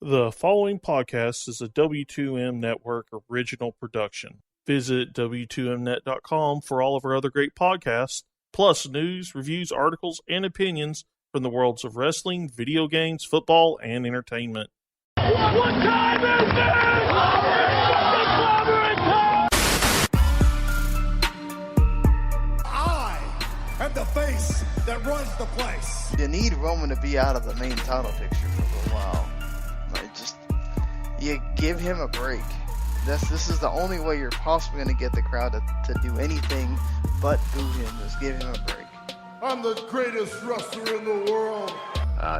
The following podcast is a W2M Network original production. Visit W2Mnet.com for all of our other great podcasts, plus news, reviews, articles, and opinions from the worlds of wrestling, video games, football, and entertainment. What time is it? I am the face that runs the place. You need Roman to be out of the main title picture for a little while. You give him a break. This is the only way you're possibly going to get the crowd to do anything but boo him, is give him a break. I'm the greatest wrestler in the world.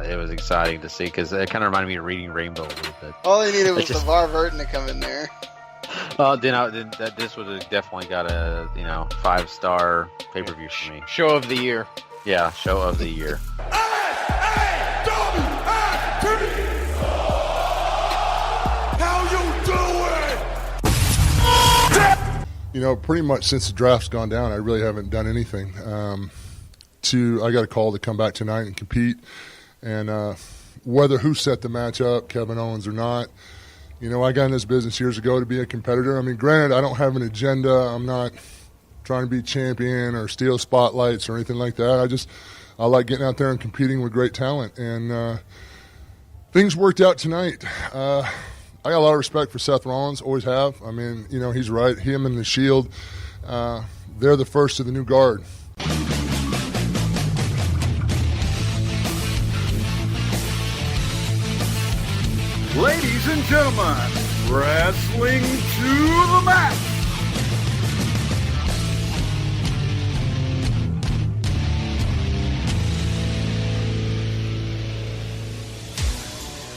It was exciting to see because it kind of reminded me of Reading Rainbow a little bit. All they needed was LeVar Burton to come in there. This would have definitely got a 5-star pay-per-view for me. Show of the year. Yeah, show of the year. Pretty much since the draft's gone down, I really haven't done anything. I got a call to come back tonight and compete. And whether who set the match up, Kevin Owens or not, I got in this business years ago to be a competitor. I mean, granted, I don't have an agenda. I'm not trying to be champion or steal spotlights or anything like that. I like getting out there and competing with great talent. And things worked out tonight. I got a lot of respect for Seth Rollins, always have. I mean, he's right. Him and the Shield, they're the first of the new guard. Ladies and gentlemen, wrestling to the mat.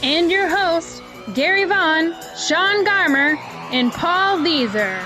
And your host, Gary Vaughn, Sean Garmer, and Paul Leeser.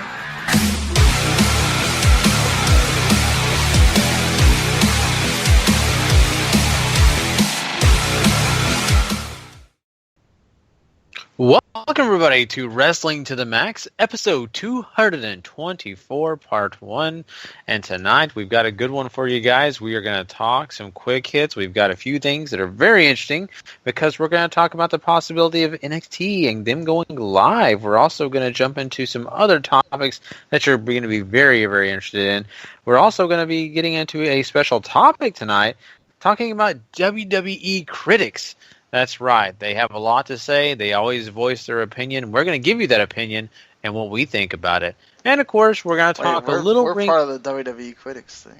Welcome, everybody, to Wrestling to the Max, episode 224, part 1. And tonight, we've got a good one for you guys. We are going to talk some quick hits. We've got a few things that are very interesting because we're going to talk about the possibility of NXT and them going live. We're also going to jump into some other topics that you're going to be very, very interested in. We're also going to be getting into a special topic tonight, talking about WWE critics. That's right. They have a lot to say. They always voice their opinion. We're going to give you that opinion and what we think about it. And, of course, we're going to talk a little... We're part of the WWE critics thing.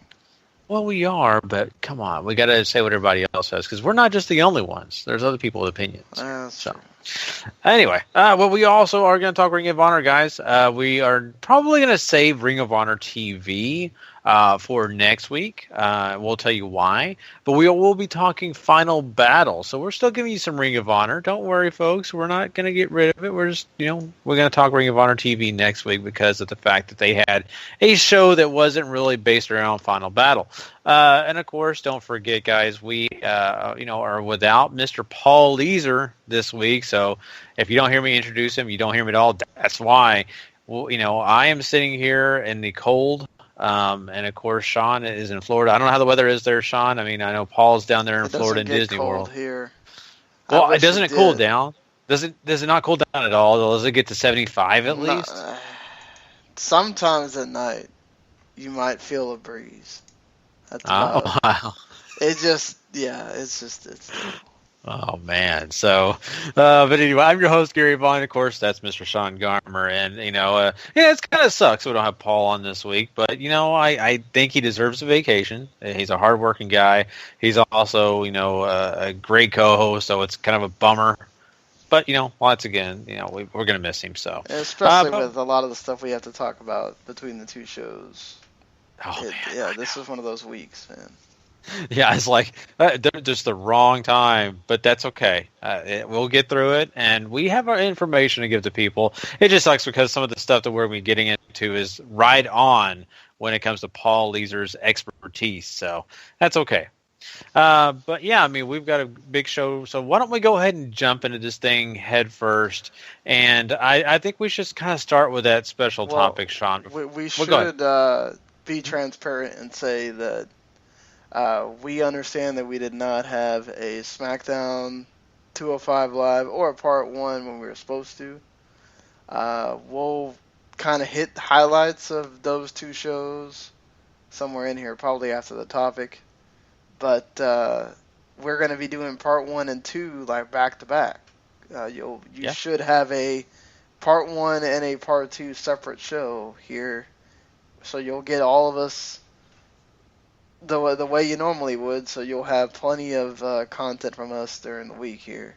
Well, we are, but come on. We got to say what everybody else says because we're not just the only ones. There's other people with opinions. Anyway, we also are going to talk Ring of Honor, guys. We are probably going to save Ring of Honor TV for next week. We'll tell you why. But we will be talking Final Battle. So we're still giving you some Ring of Honor. Don't worry, folks. We're not going to get rid of it. We're just, we're going to talk Ring of Honor TV next week because of the fact that they had a show that wasn't really based around Final Battle. And, of course, don't forget, guys, we, are without Mr. Paul Leeser this week. So if you don't hear me introduce him, you don't hear me at all. That's why. Well, I am sitting here in the cold. And of course, Sean is in Florida. I don't know how the weather is there, Sean. I mean, I know Paul's down there in Florida in Disney World. Here. Well, doesn't it cool down? Does it not cool down at all? Does it get to 75 at least? Sometimes at night, you might feel a breeze. That's wow. It's Oh, man. So, but anyway, I'm your host, Gary Vaughn. Of course, that's Mr. Sean Garmer. And, it's kind of sucks we don't have Paul on this week. But, I think he deserves a vacation. He's a hardworking guy. He's also, a great co-host. So it's kind of a bummer. But, once again, we're going to miss him. So, especially with a lot of the stuff we have to talk about between the two shows. This is one of those weeks, man. Yeah, it's like just the wrong time, but that's okay. We'll get through it, and we have our information to give to people. It just sucks because some of the stuff that we're going to be getting into is right on when it comes to Paul Leeser's expertise, so that's okay. But yeah, I mean, we've got a big show, so why don't we go ahead and jump into this thing head first? And I think we should kind of start with that special topic, Sean. We should be transparent and say that we understand that we did not have a Smackdown 205 Live or part 1 when we were supposed to. We'll kind of hit highlights of those 2 shows somewhere in here, probably after the topic. But we're going to be doing part 1 and 2 like back to back. You should have a part 1 and a part 2 separate show here, so you'll get all of us the way you normally would. So you'll have plenty of content from us during the week here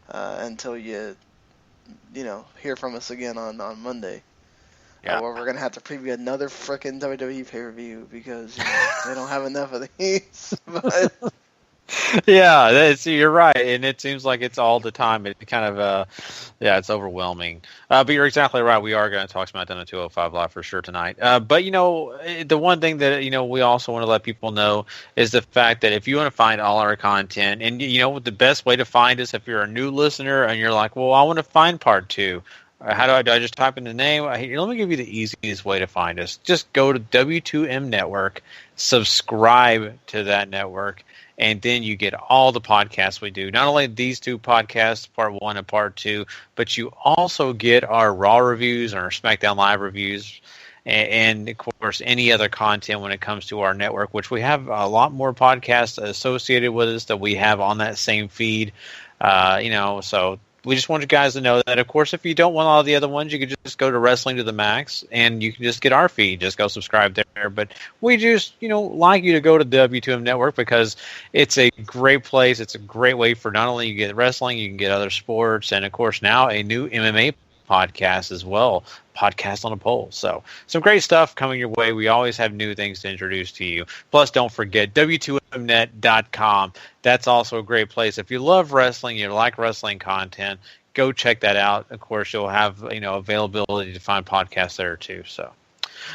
until you hear from us again on Monday. Yeah. Where we're gonna have to preview another frickin' WWE pay-per-view because they don't have enough of these. But Yeah, you're right, and it seems like it's all the time. It kind of, it's overwhelming. But you're exactly right. We are going to talk SmackDown at 205 Live for sure tonight. But the one thing that we also want to let people know is the fact that if you want to find all our content, and the best way to find us if you're a new listener and you're like, well, I want to find part 2. How do I just type in the name? Here, let me give you the easiest way to find us. Just go to W2M Network, subscribe to that network, and then you get all the podcasts we do. Not only these 2 podcasts, part 1 and part 2, but you also get our Raw reviews and our SmackDown Live reviews, and of course, any other content when it comes to our network, which we have a lot more podcasts associated with us that we have on that same feed. So we just want you guys to know that, of course, if you don't want all the other ones, you can just go to Wrestling to the Max, and you can just get our feed. Just go subscribe there. But we just, like you to go to the W2M Network because it's a great place. It's a great way for not only you get wrestling, you can get other sports, and, of course, now a new MMA podcast as well, Podcast on a Pole. So some great stuff coming your way. We always have new things to introduce to you. Plus, don't forget, W2Mnet.com. That's also a great place. If you love wrestling, you like wrestling content, go check that out. Of course, you'll have availability to find podcasts there too. So,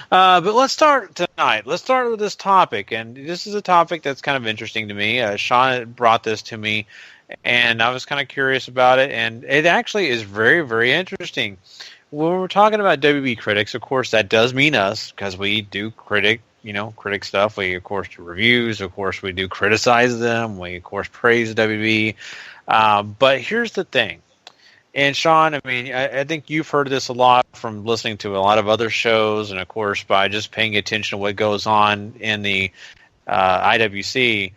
but let's start tonight. Let's start with this topic, and this is a topic that's kind of interesting to me. Sean brought this to me, and I was kind of curious about it, and it actually is very, very interesting. When we're talking about WB critics, of course, that does mean us because we do critic stuff. We, of course, do reviews. Of course, we do criticize them. We, of course, praise WB. But here's the thing. And, Sean, I think you've heard this a lot from listening to a lot of other shows and, of course, by just paying attention to what goes on in the IWC.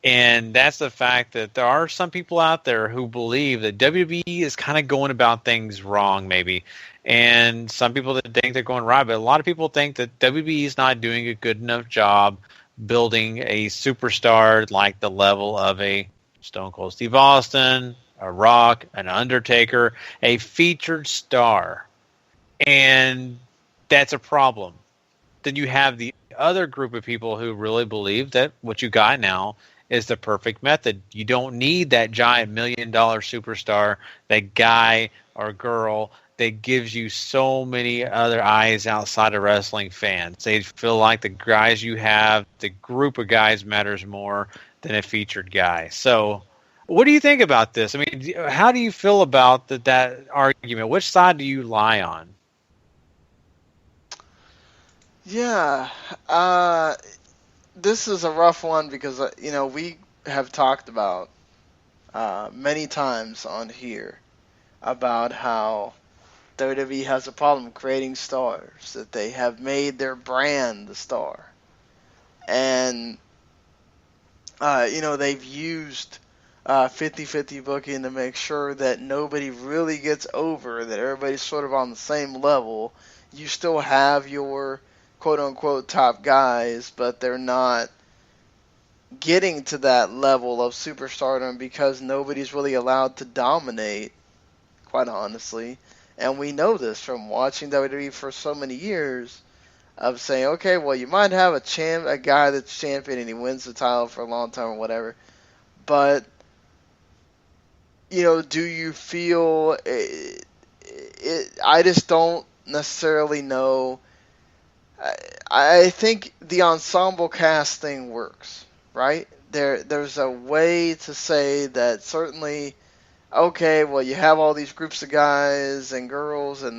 And that's the fact that there are some people out there who believe that WB is kind of going about things wrong, maybe. And some people that think they're going right, but a lot of people think that WB is not doing a good enough job building a superstar like the level of a Stone Cold Steve Austin, a Rock, an Undertaker, a featured star. And that's a problem. Then you have the other group of people who really believe that what you got now is the perfect method. You don't need that giant $1 million superstar, that guy or girl that gives you so many other eyes outside of wrestling fans. They feel like the guys you have, the group of guys matters more than a featured guy. So what do you think about this? How do you feel about that argument? Which side do you lie on? Yeah, this is a rough one because, we have talked about many times on here about how WWE has a problem creating stars, that they have made their brand the star. And, they've used 50-50 booking to make sure that nobody really gets over, that everybody's sort of on the same level. You still have your quote-unquote top guys, but they're not getting to that level of superstardom because nobody's really allowed to dominate, quite honestly. And we know this from watching WWE for so many years, of saying, okay, well, you might have a guy that's champion and he wins the title for a long time or whatever, but, do you feel I just don't necessarily know. I think the ensemble cast thing works, right? There's a way to say that certainly, okay, well, you have all these groups of guys and girls, and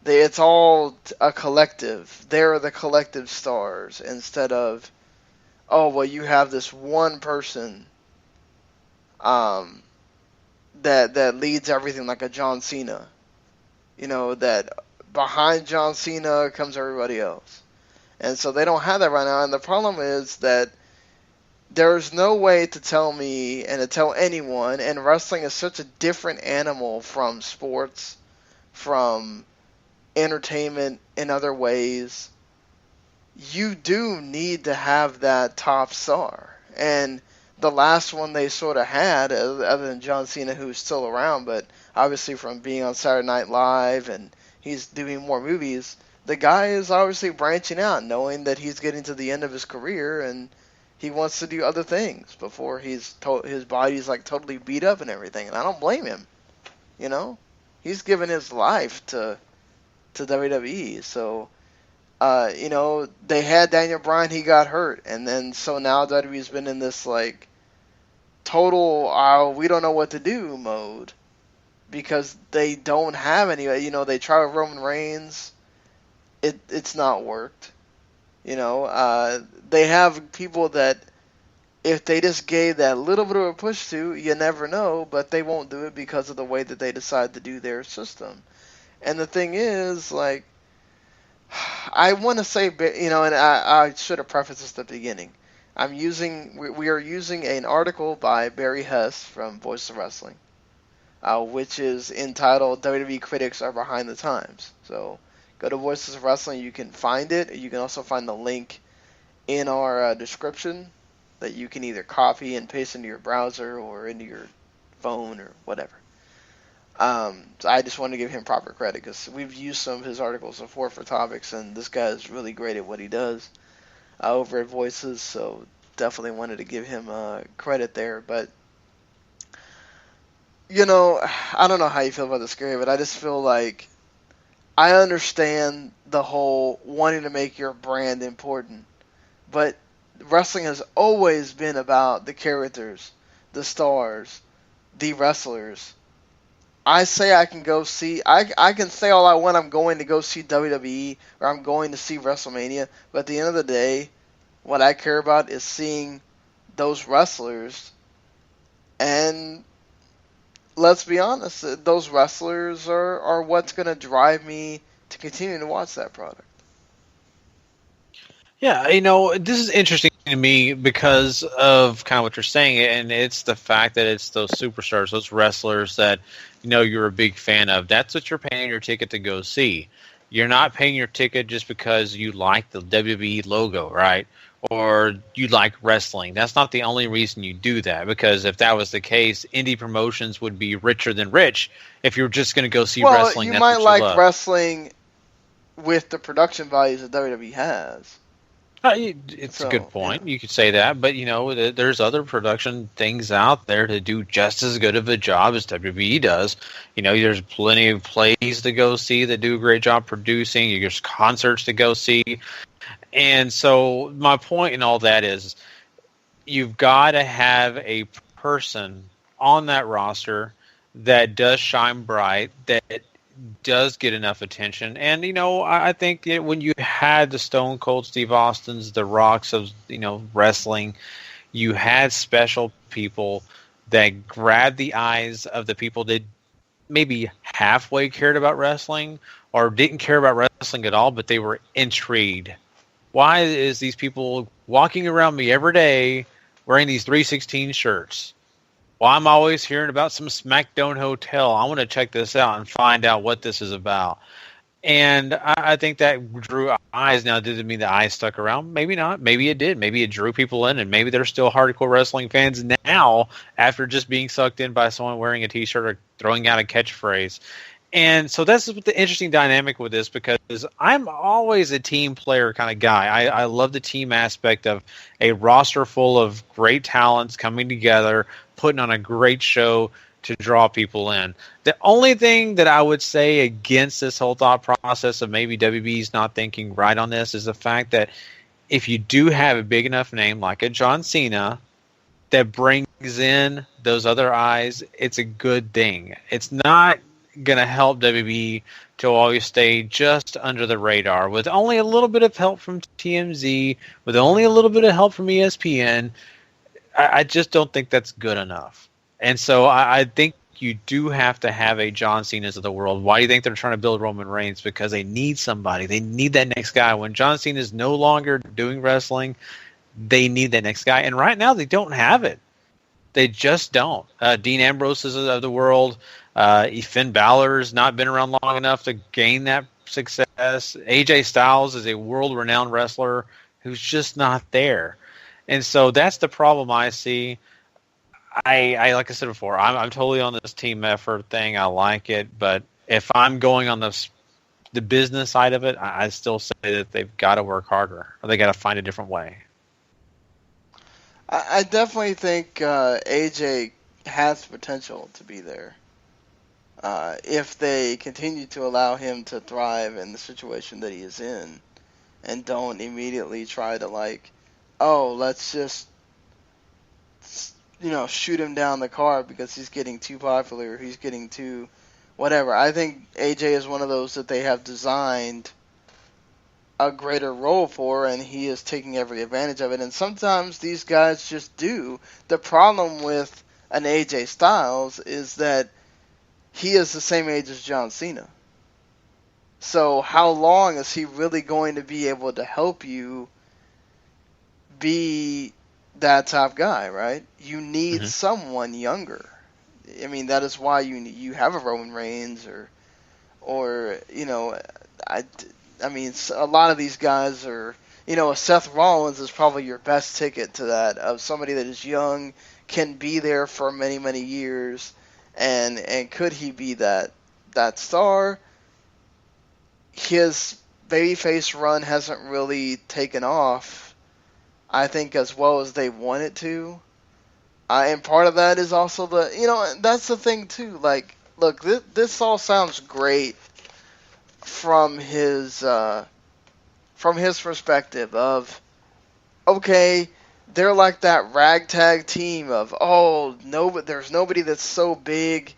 it's all a collective. They're the collective stars instead of, oh, well, you have this one person that leads everything, like a John Cena. That behind John Cena comes everybody else. And so they don't have that right now. And the problem is that there's no way to tell me and to tell anyone, and wrestling is such a different animal from sports, from entertainment in other ways. You do need to have that top star. And the last one they sort of had, other than John Cena, who's still around, but obviously from being on Saturday Night Live and he's doing more movies, the guy is obviously branching out, knowing that he's getting to the end of his career and he wants to do other things before his body's like totally beat up and everything. And I don't blame him. He's given his life to WWE. So, they had Daniel Bryan, he got hurt, and then so now WWE's been in this like total we don't know what to do mode because they don't have any. They tried with Roman Reigns, it's not worked. They have people that if they just gave that little bit of a push to, you never know, but they won't do it because of the way that they decide to do their system. And the thing is, like, I want to say, and I should have prefaced this at the beginning. We are using an article by Barry Hess from Voice of Wrestling, which is entitled WWE Critics Are Behind the Times. So go to Voices of Wrestling, you can find it. You can also find the link in our description that you can either copy and paste into your browser or into your phone or whatever. So I just wanted to give him proper credit because we've used some of his articles before for topics, and this guy is really great at what he does over at Voices, so definitely wanted to give him credit there. But, I don't know how you feel about this, Gary, but I just feel like I understand the whole wanting to make your brand important, but wrestling has always been about the characters, the stars, the wrestlers. I say I can go see, I can say all I want, I'm going to go see WWE or I'm going to see WrestleMania, but at the end of the day, what I care about is seeing those wrestlers, and let's be honest, those wrestlers are what's going to drive me to continue to watch that product. Yeah, this is interesting to me because of kind of what you're saying, and it's the fact that it's those superstars, those wrestlers that you're a big fan of. That's what you're paying your ticket to go see. You're not paying your ticket just because you like the WWE logo, right? Or you like wrestling. That's not the only reason you do that, because if that was the case, indie promotions would be richer than rich if you're just going to go see wrestling. You might like wrestling with the production values that WWE has. It's a good point. Yeah. You could say that, but there's other production things out there to do just as good of a job as WWE does. There's plenty of plays to go see that do a great job producing. There's concerts to go see. And so my point in all that is you've got to have a person on that roster that does shine bright, that does get enough attention. And, I think that when you had the Stone Cold Steve Austins, the Rocks of, wrestling, you had special people that grabbed the eyes of the people that maybe halfway cared about wrestling or didn't care about wrestling at all, but they were intrigued. Why is these people walking around me every day wearing these 316 shirts? Well, I'm always hearing about some Smackdown hotel. I want to check this out and find out what this is about. And I think that drew eyes. Now, did it mean the eyes stuck around? Maybe not. Maybe it did. Maybe it drew people in, and maybe they're still hardcore wrestling fans now after just being sucked in by someone wearing a T-shirt or throwing out a catchphrase. And so that's the interesting dynamic with this, because I'm always a team player kind of guy. I love the team aspect of a roster full of great talents coming together, putting on a great show to draw people in. The only thing that I would say against this whole thought process of maybe WWE's not thinking right on this is the fact that if you do have a big enough name like a John Cena that brings in those other eyes, it's a good thing. It's not going to help WWE to always stay just under the radar with only a little bit of help from TMZ, with only a little bit of help from ESPN. I just don't think that's good enough. And so I think you do have to have a John Cena's of the world. Why do you think they're trying to build Roman Reigns? Because they need somebody. They need that next guy. When John Cena is no longer doing wrestling, they need that next guy. And right now, they don't have it. They just don't. Dean Ambrose is of the world. Finn Balor's not been around long enough to gain that success. AJ Styles is a world-renowned wrestler who's just not there. And so that's the problem I see. I like I said before, I'm totally on this team effort thing. I like it. But if I'm going on the business side of it, I still say that they've got to work harder, or they got to find a different way. I definitely think AJ has potential to be there if they continue to allow him to thrive in the situation that he is in, and don't immediately try to let's just shoot him down the card because he's getting too popular or he's getting too whatever. I think AJ is one of those that they have designed a greater role for, and he is taking every advantage of it. And sometimes these guys just do. The problem with an AJ Styles is that he is the same age as John Cena. So how long is he really going to be able to help you be that top guy, right? You need someone younger. I mean, that is why you have a Roman Reigns or I mean, a lot of these guys are, a Seth Rollins is probably your best ticket to that, of somebody that is young, can be there for many, many years, and could he be that star? His babyface run hasn't really taken off, I think, as well as they want it to. And part of that is also that's the thing too. Look, this all sounds great from his perspective of, okay, they're like that ragtag team of, there's nobody that's so big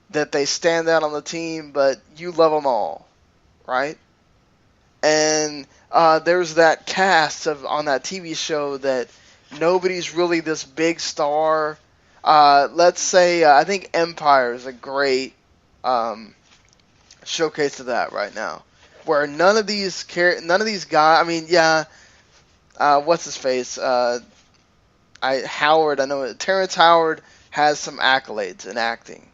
that they stand out on the team, but you love them all, right? And there's that cast on that TV show that nobody's really this big star. Let's say I think Empire is a great showcase of that right now, where none of these guys. I mean, what's his face? Howard. I know Terrence Howard has some accolades in acting.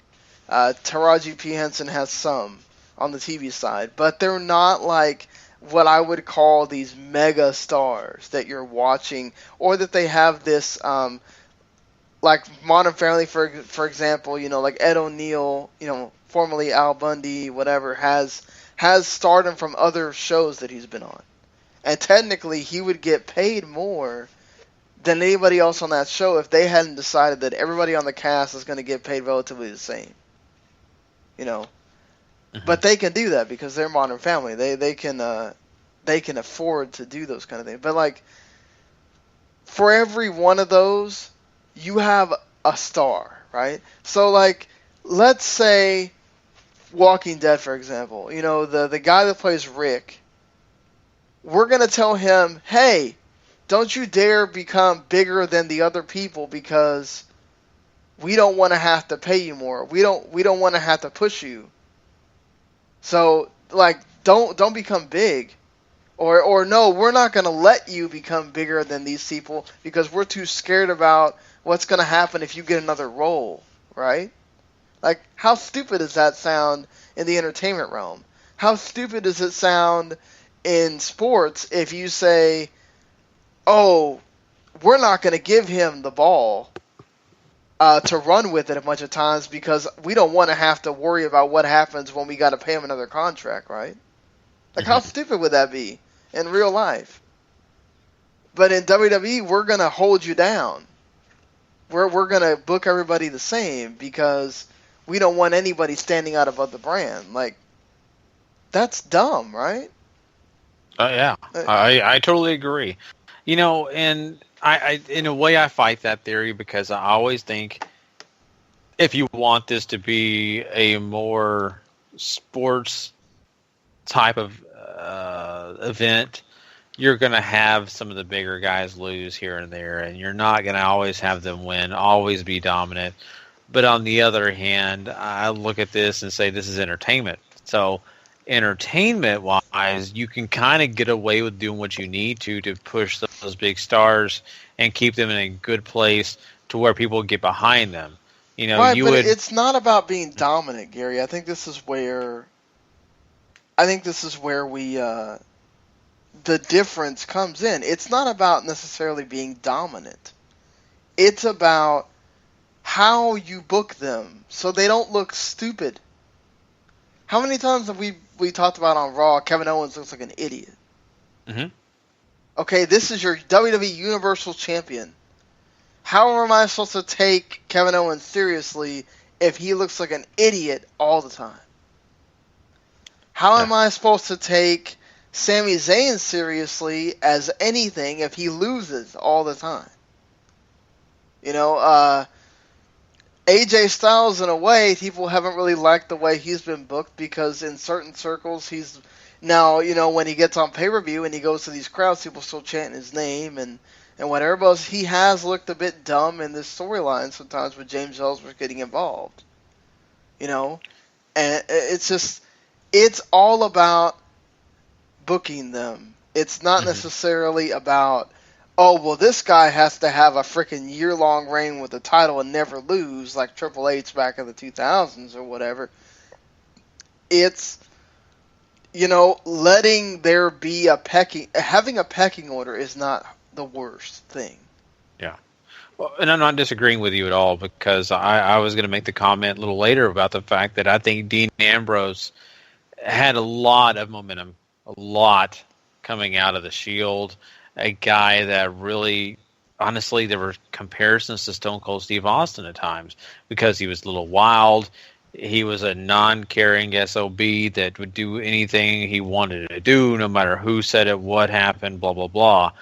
Taraji P. Henson has some on the TV side, but they're not like what I would call these mega stars that you're watching, or that they have this like Modern Family, for example. Like Ed O'Neill, formerly Al Bundy, whatever, has stardom from other shows that he's been on. And technically, he would get paid more than anybody else on that show if they hadn't decided that everybody on the cast is going to get paid relatively the same. But they can do that because they're Modern Family. They can afford to do those kind of things. But for every one of those, you have a star, right? So let's say Walking Dead, for example, the guy that plays Rick, we're going to tell him, hey, don't you dare become bigger than the other people because we don't want to have to pay you more. We don't want to have to push you. So, don't become big. Or no, we're not going to let you become bigger than these people because we're too scared about what's going to happen if you get another role, right? How stupid does that sound in the entertainment realm? How stupid does it sound in sports if you say, oh, we're not going to give him the ball to run with it a bunch of times because we don't want to have to worry about what happens when we got to pay him another contract, right? How stupid would that be in real life? But in WWE, we're going to hold you down. We're going to book everybody the same because we don't want anybody standing out above the brand. That's dumb, right? Yeah, I totally agree. And I in a way I fight that theory because I always think if you want this to be a more sports type of event, you're going to have some of the bigger guys lose here and there, and you're not going to always have them win, always be dominant. But on the other hand, I look at this and say this is entertainment. So entertainment-wise, you can kind of get away with doing what you need to push those big stars and keep them in a good place to where people get behind them. You know, right, but it's not about being dominant, Gary. I think this is where we the difference comes in. It's not about necessarily being dominant. It's about how you book them so they don't look stupid. How many times have we talked about on Raw, Kevin Owens looks like an idiot? Mm-hmm. Okay, this is your WWE Universal Champion. How am I supposed to take Kevin Owens seriously if he looks like an idiot all the time? How am I supposed to take Sami Zayn seriously as anything if he loses all the time? You know, AJ Styles, in a way, people haven't really liked the way he's been booked because in certain circles he's... Now, you know, when he gets on pay-per-view and he goes to these crowds, people still chanting his name and whatever, but he has looked a bit dumb in this storyline sometimes with James Ellsworth getting involved. You know? And it's just... It's all about booking them. It's not necessarily about, oh, well, this guy has to have a freaking year-long reign with the title and never lose, like Triple H back in the 2000s or whatever. It's, you know, letting there be having a pecking order is not the worst thing. Yeah. Well, and I'm not disagreeing with you at all because I was going to make the comment a little later about the fact that I think Dean Ambrose had a lot of momentum, a lot coming out of the Shield. A guy that really, honestly, there were comparisons to Stone Cold Steve Austin at times because he was a little wild. He was a non-caring SOB that would do anything he wanted to do, no matter who said it, what happened, blah, blah, blah.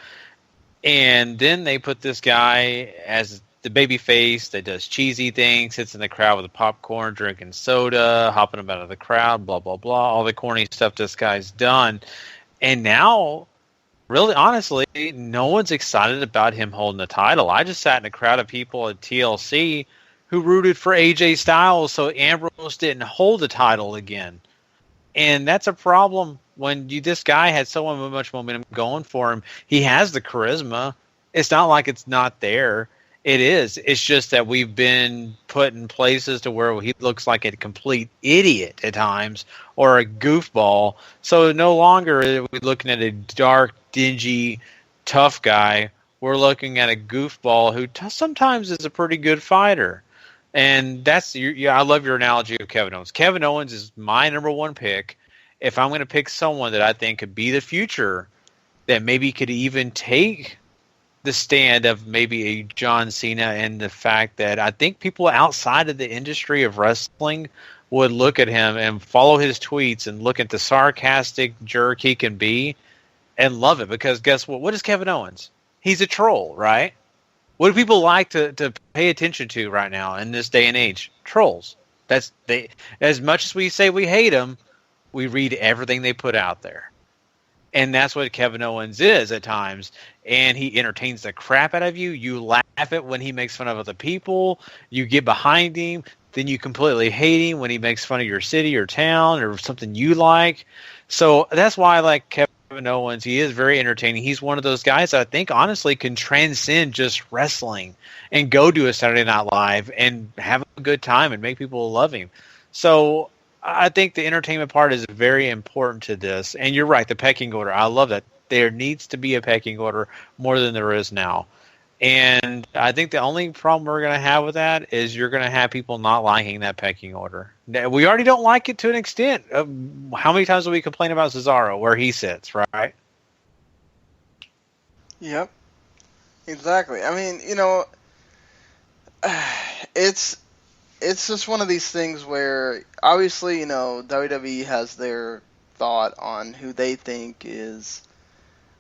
And then they put this guy as the baby face that does cheesy things, sits in the crowd with a popcorn, drinking soda, hopping him out of the crowd, blah, blah, blah, all the corny stuff this guy's done. And now, really, honestly, no one's excited about him holding the title. I just sat in a crowd of people at TLC who rooted for AJ Styles so Ambrose didn't hold the title again. And that's a problem when this guy had so much momentum going for him. He has the charisma. It's not like it's not there. It is. It's just that we've been put in places to where he looks like a complete idiot at times or a goofball. So no longer are we looking at a dark, dingy, tough guy. We're looking at a goofball who sometimes is a pretty good fighter. And that's I love your analogy of Kevin Owens. Kevin Owens is my number one pick. If I'm going to pick someone that I think could be the future, that maybe could even take the stand of maybe a John Cena, and the fact that I think people outside of the industry of wrestling would look at him and follow his tweets and look at the sarcastic jerk he can be and love it. Because guess what? What is Kevin Owens? He's a troll, right? What do people like to pay attention to right now in this day and age? Trolls. As much as we say we hate them, we read everything they put out there. And that's what Kevin Owens is at times. And he entertains the crap out of you. You laugh at when he makes fun of other people. You get behind him. Then you completely hate him when he makes fun of your city or town or something you like. So that's why I like Kevin Owens. He is very entertaining. He's one of those guys that I think honestly can transcend just wrestling and go to a Saturday Night Live and have a good time and make people love him. So I think the entertainment part is very important to this. And you're right, the pecking order. I love that. There needs to be a pecking order more than there is now. And I think the only problem we're going to have with that is you're going to have people not liking that pecking order. We already don't like it to an extent. How many times do we complain about Cesaro, where he sits, right? Yep. Exactly. I mean, you know, it's just one of these things where, obviously, you know, WWE has their thought on who they think is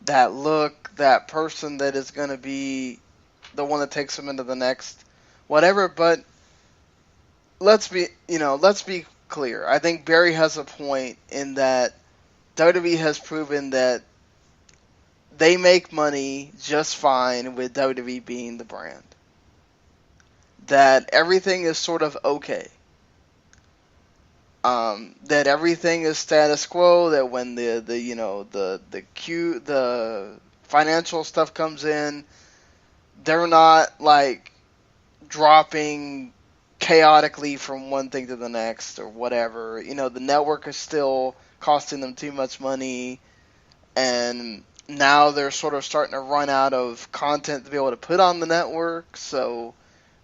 that look, that person that is going to be the one that takes them into the next whatever. But let's be clear. I think Barry has a point in that WWE has proven that they make money just fine with WWE being the brand. that everything is sort of okay. That everything is status quo. That when the financial stuff comes in, they're not like dropping chaotically from one thing to the next or whatever. The network is still costing them too much money, and now they're sort of starting to run out of content to be able to put on the network, so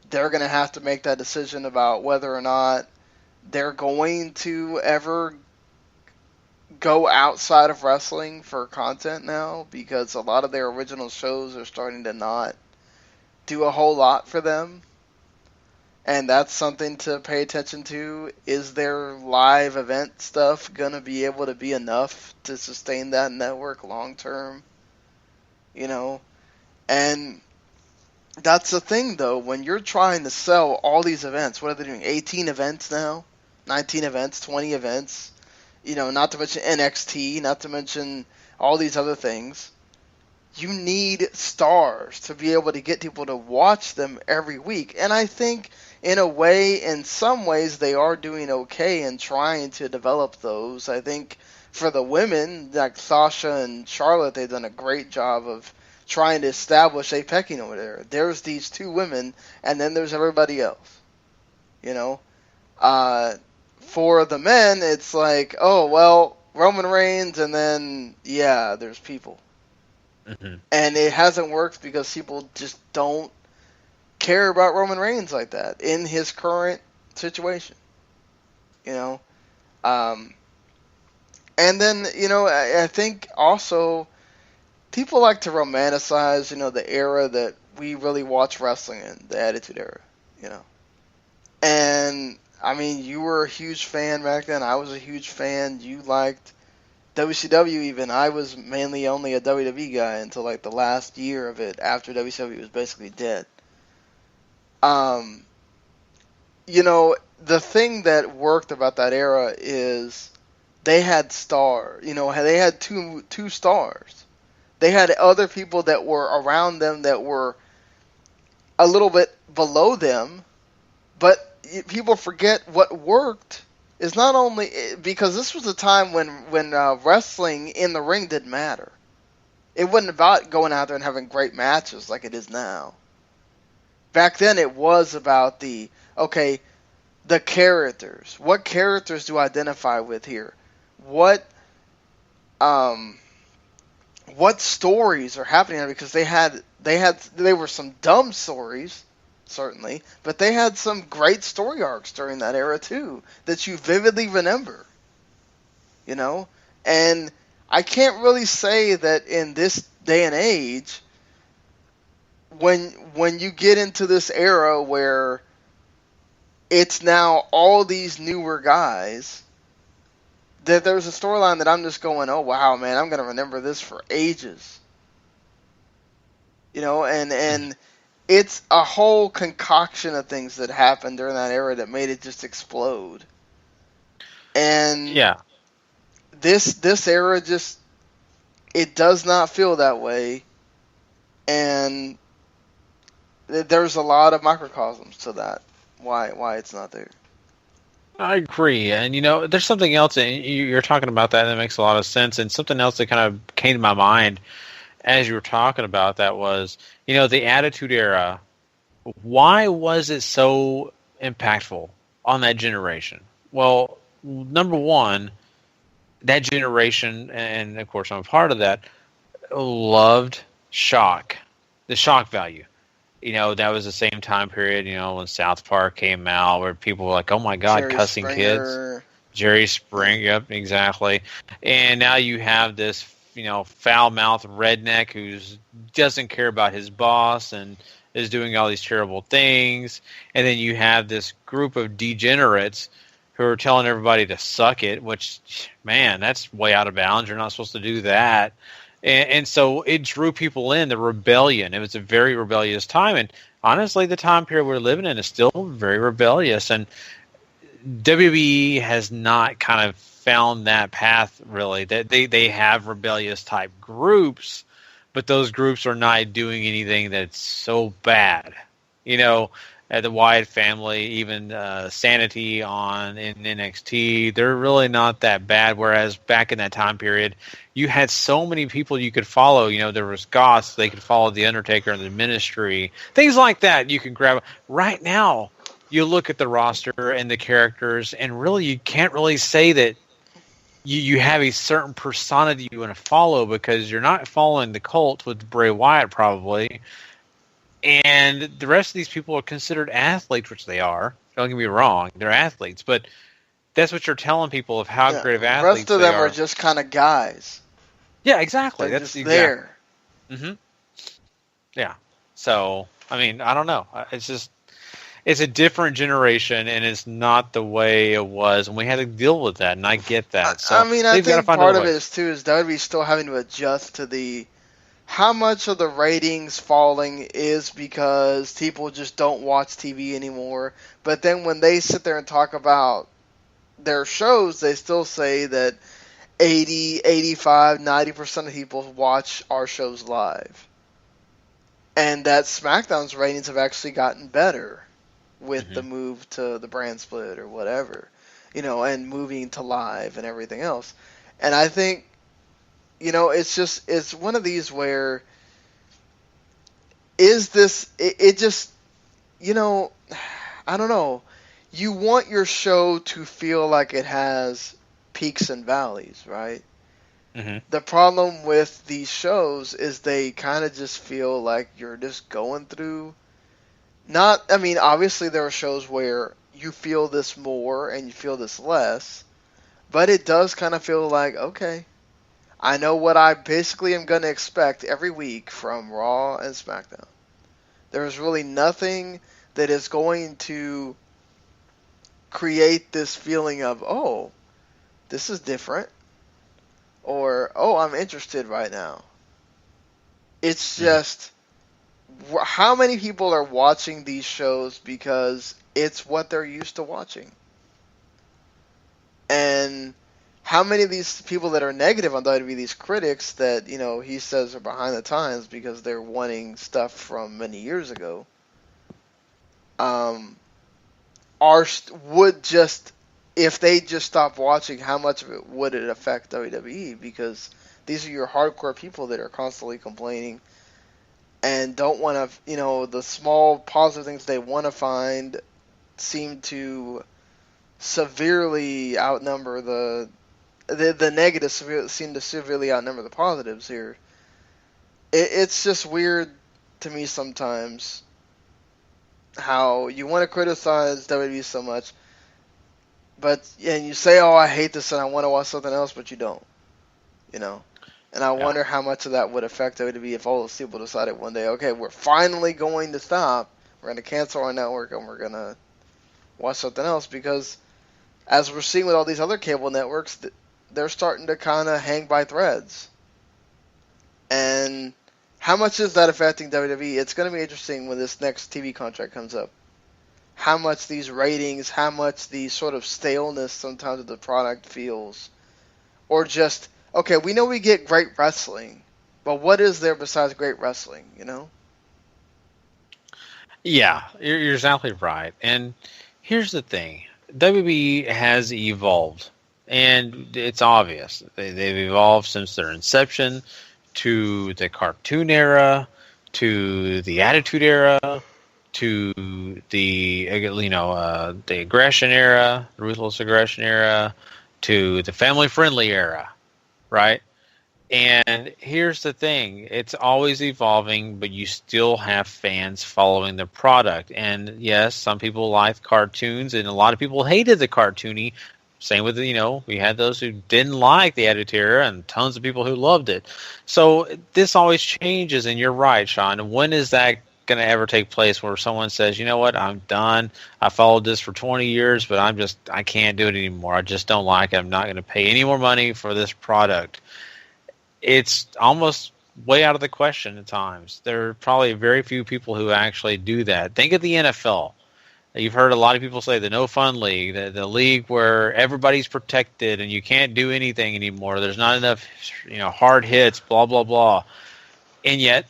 they're going to have to make that decision about whether or not they're going to ever go outside of wrestling for content now, because a lot of their original shows are starting to not do a whole lot for them. And that's something to pay attention to. Is their live event stuff going to be able to be enough to sustain that network long term? And that's the thing, though. When you're trying to sell all these events, what are they doing? 18 events now? 19 events, 20 events, not to mention NXT, not to mention all these other things. You need stars to be able to get people to watch them every week. And I think, in some ways, they are doing okay in trying to develop those. I think for the women, like Sasha and Charlotte, they've done a great job of trying to establish a pecking order there. There's these two women, and then there's everybody else. For the men, it's like, oh, well, Roman Reigns, and then, yeah, there's people. Mm-hmm. And it hasn't worked because people just don't care about Roman Reigns like that in his current situation. And then, I think also people like to romanticize, the era that we really watch wrestling in, the Attitude Era, And, I mean, you were a huge fan back then. I was a huge fan. You liked WCW even. I was mainly only a WWE guy until like the last year of it, after WCW was basically dead. The thing that worked about that era is they had stars. They had two stars. They had other people that were around them that were a little bit below them, but people forget what worked is not only because this was a time when wrestling in the ring didn't matter. It wasn't about going out there and having great matches like it is now. Back then it was about the characters. What characters do I identify with here? What stories are happening here? Because they were some dumb stories, certainly, but they had some great story arcs during that era too that you vividly remember. And I can't really say that in this day and age, when you get into this era where it's now all these newer guys, that there's a storyline that I'm just going, oh wow, man, I'm gonna remember this for ages. And it's a whole concoction of things that happened during that era that made it just explode. And yeah, this era just, it does not feel that way. And there's a lot of microcosms to that. Why it's not there. I agree. And, there's something else, and you're talking about that, and it makes a lot of sense. And something else that kind of came to my mind as you were talking about that was, the Attitude Era. Why was it so impactful on that generation? Well, number one, that generation, and of course I'm a part of that, loved shock, the shock value. That was the same time period, when South Park came out, where people were like, oh my God, Jerry cussing Springer. kids. Jerry Springer, yep, exactly. And now you have this, foul-mouthed redneck who doesn't care about his boss and is doing all these terrible things. And then you have this group of degenerates who are telling everybody to suck it, which, man, that's way out of bounds. You're not supposed to do that. And so it drew people in, the rebellion. It was a very rebellious time. And honestly, the time period we're living in is still very rebellious. And WWE has not kind of found that path, really. They have rebellious type groups, but those groups are not doing anything that's so bad. the Wyatt family, even Sanity in NXT, they're really not that bad. Whereas back in that time period, you had so many people you could follow. There was Goths, they could follow The Undertaker and the Ministry, things like that. You can grab. Right now, you look at the roster and the characters, and really you can't really say that you have a certain persona that you want to follow, because you're not following the cult with Bray Wyatt probably. And the rest of these people are considered athletes, which they are. Don't get me wrong, they're athletes, but that's what you're telling people of how great of athletes they are. The rest of them are just kind of guys. Yeah, exactly. They're just there. Mm-hmm. Yeah. So, I mean, I don't know. It's a different generation, and it's not the way it was, and we had to deal with that, and I get that. So I mean, I think part of it is WWE still having to adjust to how much of the ratings falling is because people just don't watch TV anymore. But then when they sit there and talk about their shows, they still say that 80, 85, 90% of people watch our shows live. And that SmackDown's ratings have actually gotten better with the move to the brand split or whatever, and moving to live and everything else. And I think, it's one of these where I don't know. You want your show to feel like it has peaks and valleys, right? Mm-hmm. The problem with these shows is they kind of just feel like you're just going through. Obviously there are shows where you feel this more and you feel this less, but it does kind of feel like, okay, I know what I basically am going to expect every week from Raw and SmackDown. There's really nothing that is going to create this feeling of, oh, this is different, or, oh, I'm interested right now. It's just, how many people are watching these shows because it's what they're used to watching? And how many of these people that are negative on WWE, these critics that, he says are behind the times because they're wanting stuff from many years ago, would just, if they just stopped watching, how much of it would it affect WWE? Because these are your hardcore people that are constantly complaining and don't want to, the small positive things they want to find seem to severely outnumber the negatives seem to severely outnumber the positives here. It's just weird to me sometimes how you want to criticize WWE so much, and you say, oh, I hate this and I want to watch something else, but you don't. And I wonder how much of that would affect WWE if all those people decided one day, okay, we're finally going to stop, we're going to cancel our network and we're going to watch something else, because as we're seeing with all these other cable networks, they're starting to kind of hang by threads. And how much is that affecting WWE? It's going to be interesting when this next TV contract comes up. How much these ratings, how much the sort of staleness sometimes of the product feels. Or just, okay, we know we get great wrestling, but what is there besides great wrestling, Yeah, you're exactly right. And here's the thing. WWE has evolved. And it's obvious. They've evolved since their inception to the cartoon era, to the attitude era, to the the aggression era, the ruthless aggression era, to the family-friendly era, right? And here's the thing. It's always evolving, but you still have fans following the product. And yes, some people like cartoons, and a lot of people hated the cartoony. Same with, we had those who didn't like the Attitude Era and tons of people who loved it. So this always changes, and you're right, Sean. When is that going to ever take place where someone says, you know what, I'm done. I followed this for 20 years, but I can't do it anymore. I just don't like it. I'm not going to pay any more money for this product. It's almost way out of the question at times. There are probably very few people who actually do that. Think of the NFL. You've heard a lot of people say the no-fun league, the league where everybody's protected and you can't do anything anymore. There's not enough, hard hits, blah, blah, blah. And yet,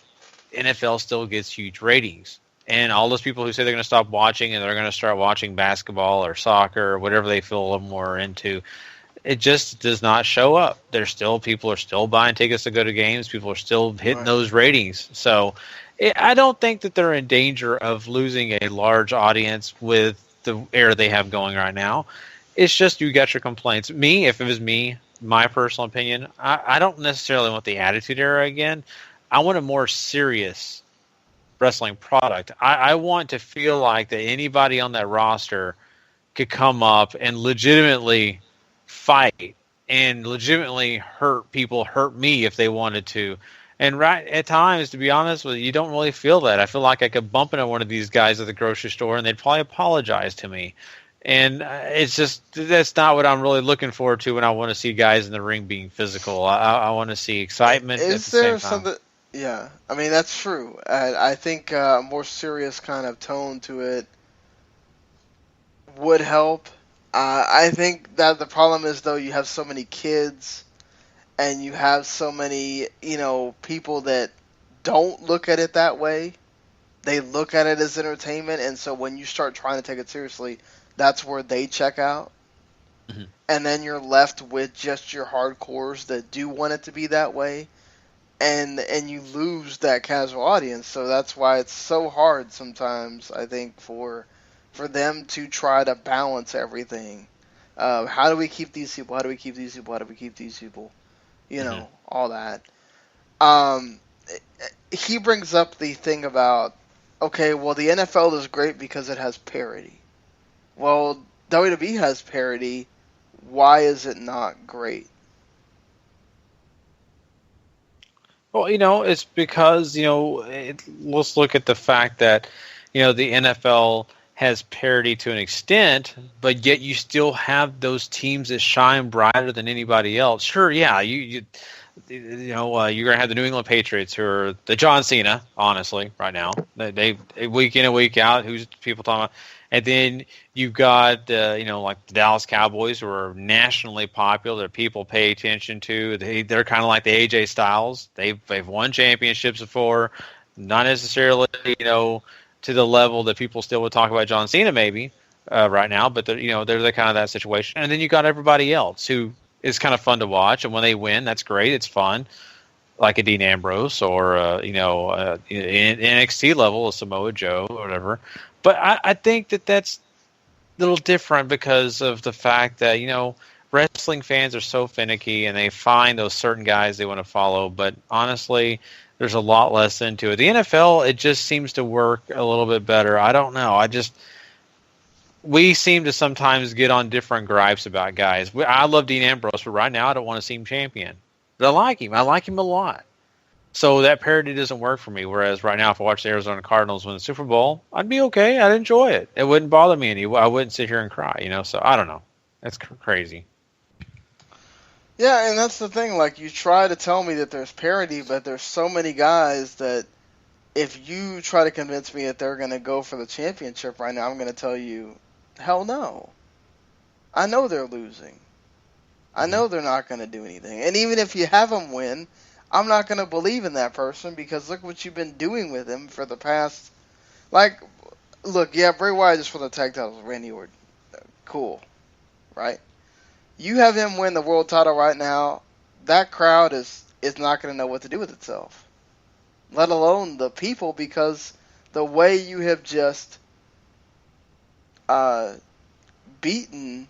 NFL still gets huge ratings. And all those people who say they're going to stop watching and they're going to start watching basketball or soccer or whatever they feel a little more into, it just does not show up. People are still buying tickets to go to games. People are still hitting those ratings. So I don't think that they're in danger of losing a large audience with the era they have going right now. It's just you got your complaints. If it was me, my personal opinion, I don't necessarily want the Attitude Era again. I want a more serious wrestling product. I want to feel like that anybody on that roster could come up and legitimately fight and legitimately hurt me if they wanted to. And right at times, to be honest with you, don't really feel that. I feel like I could bump into one of these guys at the grocery store and they'd probably apologize to me. And it's just, that's not what I'm really looking forward to when I want to see guys in the ring being physical. I want to see excitement at the same time. Yeah, I mean, that's true. I think a more serious kind of tone to it would help. I think that the problem is, though, you have so many kids and you have so many, people that don't look at it that way. They look at it as entertainment, and so when you start trying to take it seriously, that's where they check out. Mm-hmm. And then you're left with just your hardcores that do want it to be that way. And you lose that casual audience. So that's why it's so hard sometimes, I think, for them to try to balance everything. How do we keep these people? How do we keep these people? How do we keep these people? All that. He brings up the thing about, okay, well, the NFL is great because it has parity. Well, WWE has parity. Why is it not great? Well, it's because, let's look at the fact that, the NFL has parity to an extent, but yet you still have those teams that shine brighter than anybody else. Sure, yeah, you're going to have the New England Patriots, who are the John Cena, honestly, right now. They week in and week out, who's people talking about? And then you've got, like the Dallas Cowboys, who are nationally popular, that people pay attention to. They're kind of like the AJ Styles. They've won championships before, not necessarily, to the level that people still would talk about John Cena maybe right now, but they're the kind of that situation. And then you got everybody else who is kind of fun to watch, and when they win, that's great. It's fun, like a Dean Ambrose or NXT level, a Samoa Joe or whatever. But I think that's a little different because of the fact that, wrestling fans are so finicky and they find those certain guys they want to follow. But honestly, there's a lot less into it. The NFL, it just seems to work a little bit better. I don't know. We seem to sometimes get on different gripes about guys. I love Dean Ambrose, but right now I don't want to see him champion. But I like him. I like him a lot. So that parity doesn't work for me. Whereas right now, if I watch the Arizona Cardinals win the Super Bowl, I'd be okay. I'd enjoy it. It wouldn't bother me any. I wouldn't sit here and cry, So I don't know. That's crazy. Yeah, and that's the thing. Like, you try to tell me that there's parity, but there's so many guys that if you try to convince me that they're going to go for the championship right now, I'm going to tell you, hell no. I know they're losing. I know they're not going to do anything. And even if you have them win, I'm not going to believe in that person because look what you've been doing with him for the past... Bray Wyatt just won the tag titles with Randy Orton. Cool. Right? You have him win the world title right now, that crowd is not going to know what to do with itself. Let alone the people, because the way you have just beaten...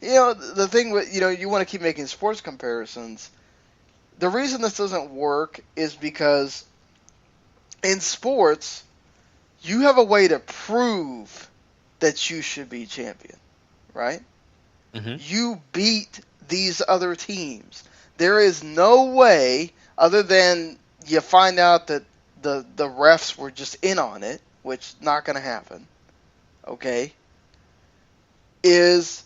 the thing with, you want to keep making sports comparisons... The reason this doesn't work is because in sports, you have a way to prove that you should be champion, right? Mm-hmm. You beat these other teams. There is no way, other than you find out that the refs were just in on it, which is not going to happen, okay, it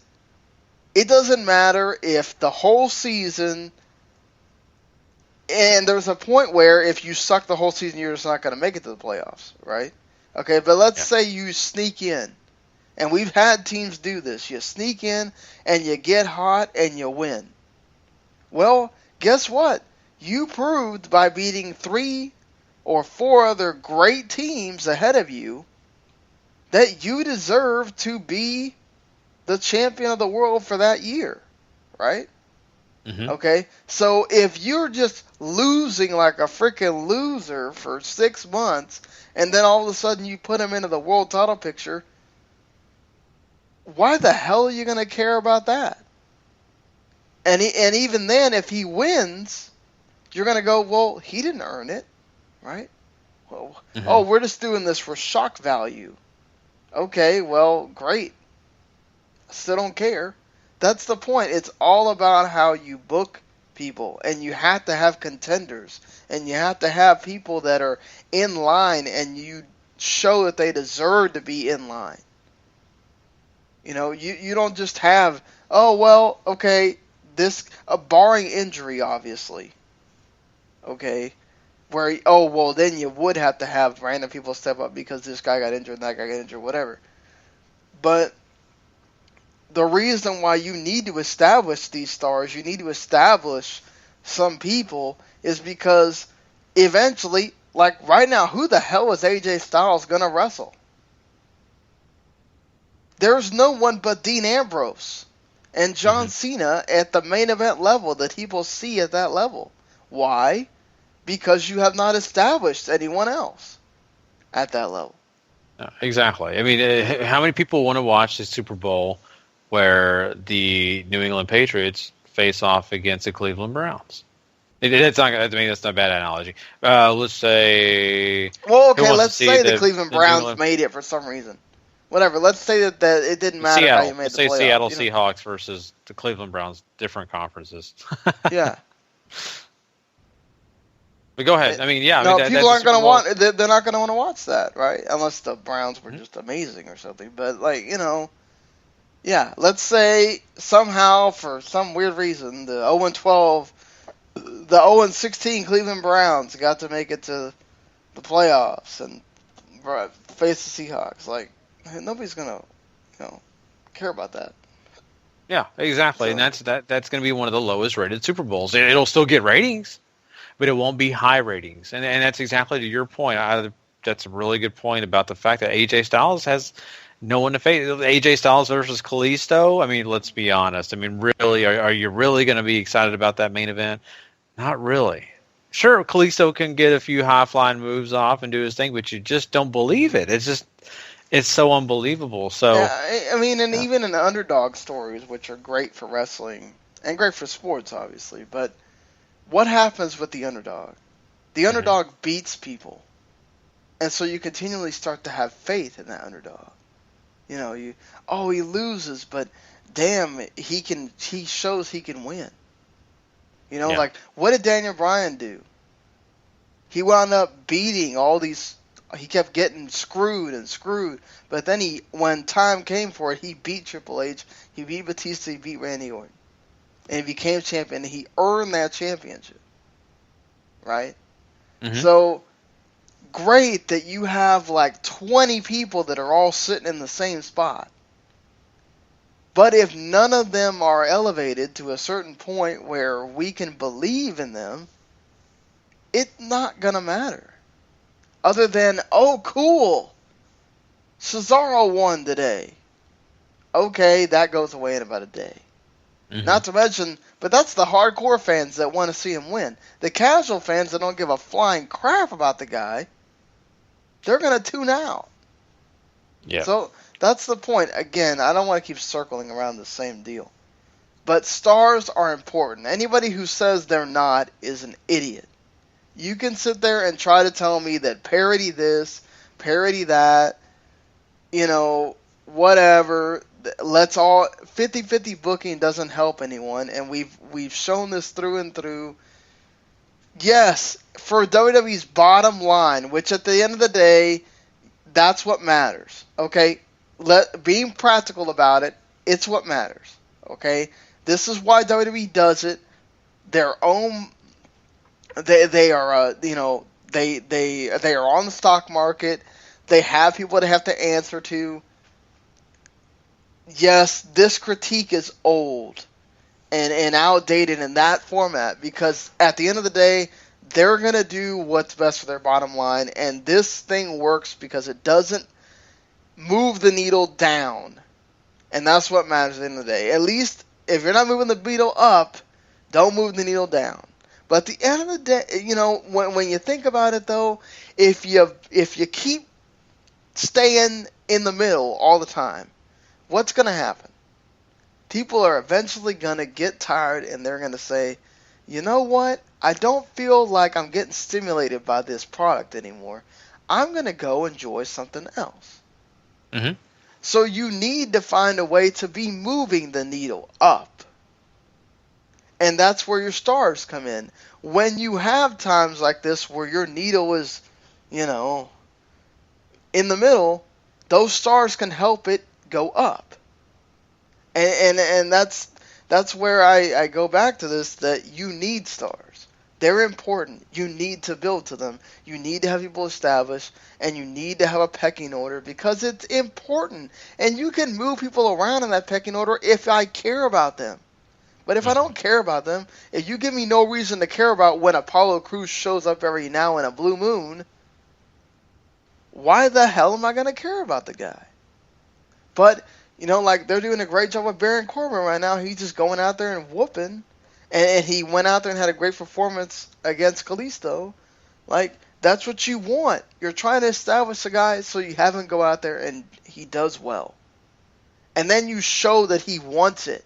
doesn't matter if the whole season... And there's a point where if you suck the whole season, you're just not going to make it to the playoffs, right? Okay, but let's say you sneak in. And we've had teams do this. You sneak in, and you get hot, and you win. Well, guess what? You proved by beating 3 or 4 other great teams ahead of you that you deserve to be the champion of the world for that year, right? Mm-hmm. Okay, so if you're just losing like a freaking loser for 6 months, and then all of a sudden you put him into the world title picture, why the hell are you going to care about that? And even then, if he wins, you're going to go, well, he didn't earn it, right? Well, oh, we're just doing this for shock value. Okay, well, great. Still don't care. That's the point. It's all about how you book people, and you have to have contenders, and you have to have people that are in line, and you show that they deserve to be in line. You know, you don't just have, oh, well, okay, this, barring injury, obviously, okay, where, oh, well, then you would have to have random people step up because this guy got injured and that guy got injured, whatever. But the reason why you need to establish these stars, you need to establish some people, is because eventually, like right now, who the hell is AJ Styles going to wrestle? There's no one but Dean Ambrose and John Cena at the main event level that people see at that level. Why? Because you have not established anyone else at that level. Exactly. I mean, how many people want to watch the Super Bowl where the New England Patriots face off against the Cleveland Browns? It's not. I mean, that's not a bad analogy. Let's say. Well, okay. Let's say the Cleveland Browns made it for some reason. Whatever. Let's say that it didn't matter Seattle. how you made let's the playoffs. Say Seattle Seahawks versus the Cleveland Browns, different conferences. Yeah. But go ahead. I mean, yeah. No, I mean, people aren't going to want. They're not going to want to watch that, right? Unless the Browns were just amazing or something. But like, you know, yeah. Let's say somehow, for some weird reason, the 0-12, the 0-16 Cleveland Browns got to make it to the playoffs and face the Seahawks. Like, nobody's going to, you know, care about that. Yeah, exactly. So, and that's going to be one of the lowest rated Super Bowls. It'll still get ratings, but it won't be high ratings. And that's exactly to your point. That's a really good point about the fact that AJ Styles has no one to face. AJ Styles versus Kalisto. I mean, let's be honest. I mean, really, are you really going to be excited about that main event? Not really. Sure, Kalisto can get a few high-flying moves off and do his thing, but you just don't believe it. It's so unbelievable. So yeah, I mean, and even in the underdog stories, which are great for wrestling and great for sports, obviously, but what happens with the underdog? The underdog beats people, and so you continually start to have faith in that underdog. You know, he loses, but damn, he shows he can win. You know, like, what did Daniel Bryan do? He wound up beating all these. He kept getting screwed, but then when time came for it, he beat Triple H, he beat Batista, he beat Randy Orton, and he became champion. And he earned that championship, right? Mm-hmm. So great that you have like 20 people that are all sitting in the same spot. But if none of them are elevated to a certain point where we can believe in them, it's not gonna matter. Other than, oh, cool, Cesaro won today. Okay, that goes away in about a day. Mm-hmm. Not to mention, but that's the hardcore fans that want to see him win. The casual fans that don't give a flying crap about the guy, they're going to tune out. Yeah. So that's the point. Again, I don't want to keep circling around the same deal. But stars are important. Anybody who says they're not is an idiot. You can sit there and try to tell me that parody this, parody that, you know, whatever. Let's all 50-50 booking doesn't help anyone, and we've shown this through and through. Yes, for WWE's bottom line, which at the end of the day, that's what matters. Okay, being practical about it, it's what matters. Okay, this is why WWE does it. Their own. They are you know, they are on the stock market. They have people they have to answer to. Yes, this critique is old and outdated in that format because at the end of the day, they're going to do what's best for their bottom line, and this thing works because it doesn't move the needle down. And that's what matters at the end of the day. At least, if you're not moving the needle up, don't move the needle down. But at the end of the day, you know, when you think about it, though, if you keep staying in the middle all the time, what's going to happen? People are eventually going to get tired, and they're going to say, you know what? I don't feel like I'm getting stimulated by this product anymore. I'm going to go enjoy something else. Mm-hmm. So you need to find a way to be moving the needle up. And that's where your stars come in. When you have times like this where your needle is, you know, in the middle, those stars can help it go up. And that's where I go back to this, that you need stars. They're important. You need to build to them. You need to have people established, and you need to have a pecking order because it's important. And you can move people around in that pecking order if I care about them. But if I don't care about them, if you give me no reason to care about when Apollo Crews shows up every now and a blue moon, why the hell am I going to care about the guy? But, you know, like, they're doing a great job with Baron Corbin right now. He's just going out there and whooping. And he went out there and had a great performance against Kalisto. Like, that's what you want. You're trying to establish a guy so you have him go out there and he does well. And then you show that he wants it.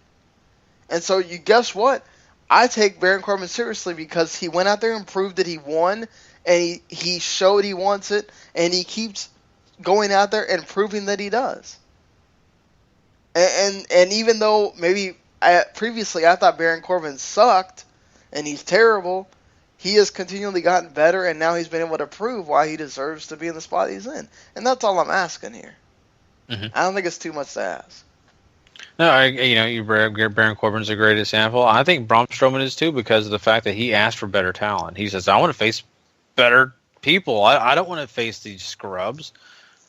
And so you guess what? I take Baron Corbin seriously because he went out there and proved that he won. And he showed he wants it. And he keeps going out there and proving that he does. And even though maybe previously I thought Baron Corbin sucked and he's terrible, he has continually gotten better, and now he's been able to prove why he deserves to be in the spot he's in. And that's all I'm asking here. Mm-hmm. I don't think it's too much to ask. No, Baron Corbin's a great example. I think Braun Strowman is too, because of the fact that he asked for better talent. He says, I want to face better people. I don't want to face these scrubs.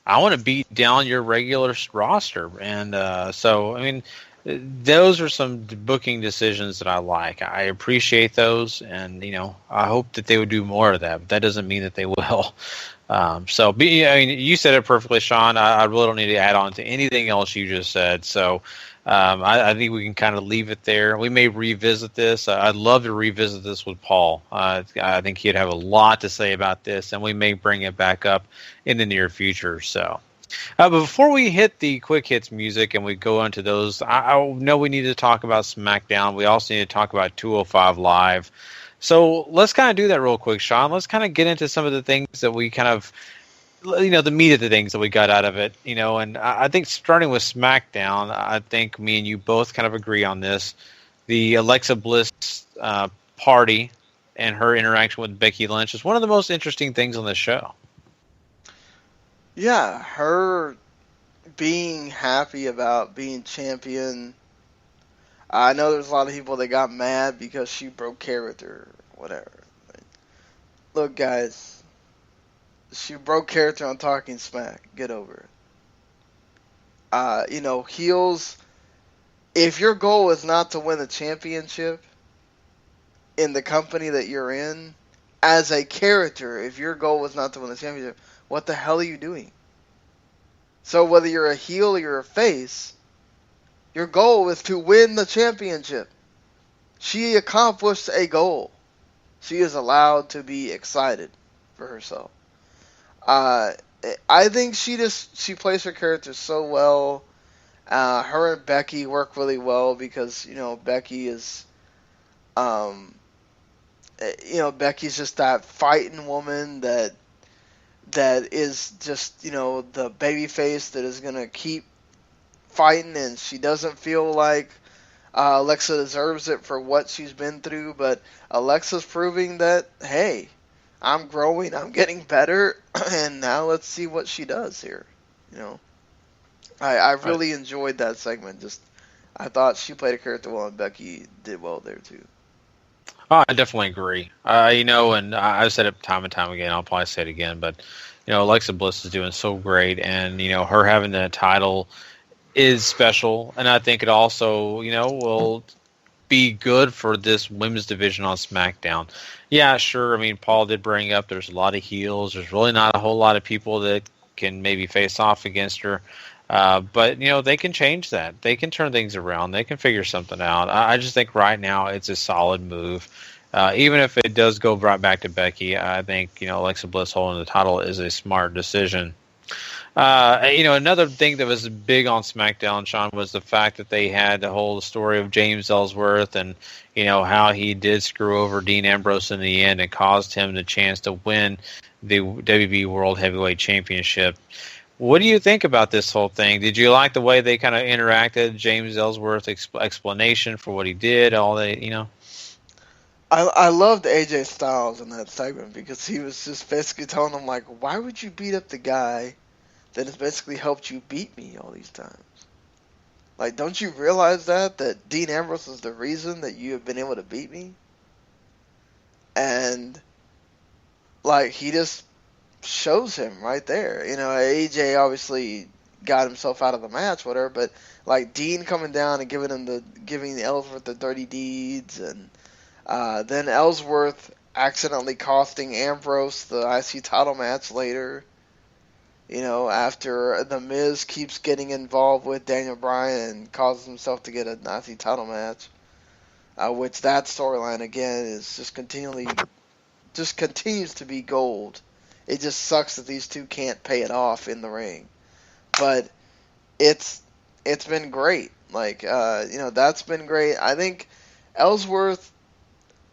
I want to beat down your regular roster. And so, I mean, those are some booking decisions that I like. I appreciate those, and, you know, I hope that they would do more of that, but that doesn't mean that they will. I mean, you said it perfectly, Sean. I really don't need to add on to anything else you just said. So I think we can kind of leave it there. We may revisit this. I'd love to revisit this with Paul. I think he'd have a lot to say about this, and we may bring it back up in the near future. So. But before we hit the quick hits music and we go into those, I know we need to talk about SmackDown. We also need to talk about 205 Live. So let's kind of do that real quick, Sean. Let's kind of get into some of the things that we kind of, you know, the meat of the things that we got out of it, you know. And I think starting with SmackDown, I think me and you both kind of agree on this. The Alexa Bliss party and her interaction with Becky Lynch is one of the most interesting things on the show. Yeah, her being happy about being champion. I know there's a lot of people that got mad because she broke character or whatever. Look, guys, she broke character on Talking Smack. Get over it. You know, heels, if your goal is not to win the championship in the company that you're in, as a character, if your goal was not to win the championship, what the hell are you doing? So whether you're a heel or you're a face, your goal is to win the championship. She accomplished a goal. She is allowed to be excited for herself. I think she plays her character so well. Her and Becky work really well because, you know, Becky is, Becky's just that fighting woman that is just, you know, the baby face that is going to keep fighting, and she doesn't feel like Alexa deserves it for what she's been through, but Alexa's proving that, hey, I'm growing, I'm getting better, and now let's see what she does here. You know, I really enjoyed that segment. Just, I thought she played a character well, and Becky did well there too. Oh, I definitely agree. You know, and I've said it time and time again. I'll probably say it again, but, you know, Alexa Bliss is doing so great, and, you know, her having the title is special, and I think it also, you know, will be good for this women's division on SmackDown. Yeah, sure. I mean, Paul did bring up there's a lot of heels. There's really not a whole lot of people that can maybe face off against her. But, they can change that. They can turn things around. They can figure something out. I just think right now it's a solid move. Even if it does go right back to Becky, I think, Alexa Bliss holding the title is a smart decision. Another thing that was big on SmackDown, Sean, was the fact that they had the whole story of James Ellsworth and, how he did screw over Dean Ambrose in the end and caused him the chance to win the WWE World Heavyweight Championship. What do you think about this whole thing? Did you like the way they kind of interacted, James Ellsworth's explanation for what he did, all that, I loved AJ Styles in that segment because he was just basically telling him, like, why would you beat up the guy that has basically helped you beat me all these times? Like, don't you realize that Dean Ambrose is the reason that you have been able to beat me? And, like, he just shows him right there. AJ obviously got himself out of the match, whatever, but, like, Dean coming down and giving Ellsworth the dirty deeds, and then Ellsworth accidentally costing Ambrose the IC title match later. After The Miz keeps getting involved with Daniel Bryan and causes himself to get an IC title match, which that storyline again is just continues to be gold. It just sucks that these two can't pay it off in the ring, but it's been great. Like that's been great. I think Ellsworth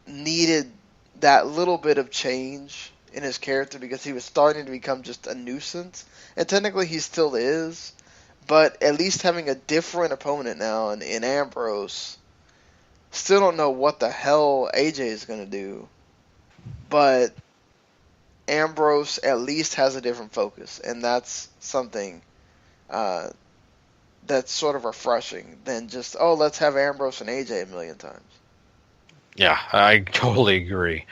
needed that little bit of change in his character because he was starting to become just a nuisance, and technically he still is, but at least having a different opponent now in Ambrose. Still don't know what the hell AJ is going to do, but Ambrose at least has a different focus, and that's something that's sort of refreshing than just, let's have Ambrose and AJ a million times. Yeah, I totally agree.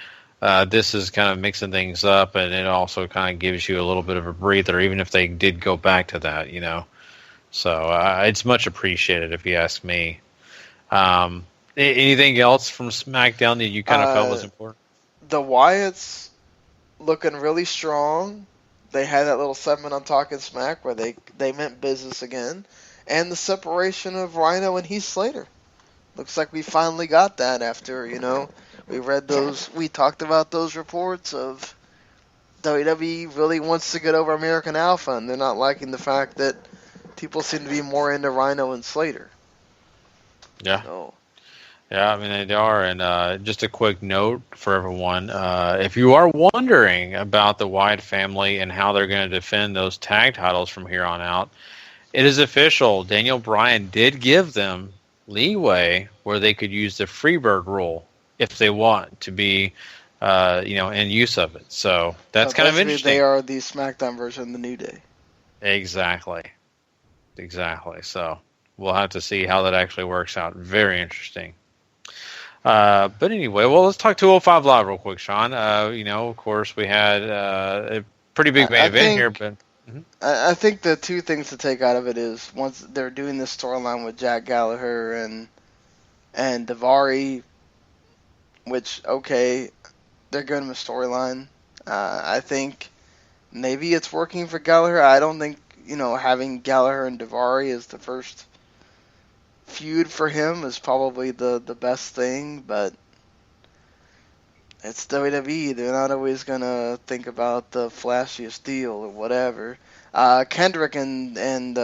This is kind of mixing things up, and it also kind of gives you a little bit of a breather, even if they did go back to that, So it's much appreciated, if you ask me. Anything else from SmackDown that you kind of felt was important? The Wyatts looking really strong. They had that little segment on Talking Smack where they meant business again. And the separation of Rhino and Heath Slater. Looks like we finally got that after, we talked about those reports of WWE really wants to get over American Alpha, and they're not liking the fact that people seem to be more into Rhino and Slater. Yeah. So. Yeah, I mean, they are. And just a quick note for everyone, if you are wondering about the Wyatt family and how they're going to defend those tag titles from here on out, it is official. Daniel Bryan did give them leeway where they could use the Freebird rule if they want to be, in use of it. So that's kind of interesting. They are the SmackDown version of the New Day. Exactly. So we'll have to see how that actually works out. Very interesting. But anyway, let's talk 205 Live real quick, Sean. Of course, we had a pretty big main event here, but I think the two things to take out of it is once they're doing this storyline with Jack Gallagher and Daivari, which they're giving him a storyline. I think maybe it's working for Gallagher. I don't think having Gallagher and Daivari as the first feud for him is probably the best thing, but it's WWE. They're not always going to think about the flashiest deal or whatever. Kendrick and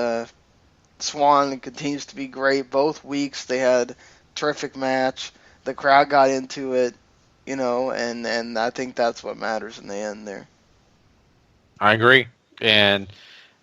Swan continues to be great. Both weeks they had a terrific match. The crowd got into it, and I think that's what matters in the end there. I agree. And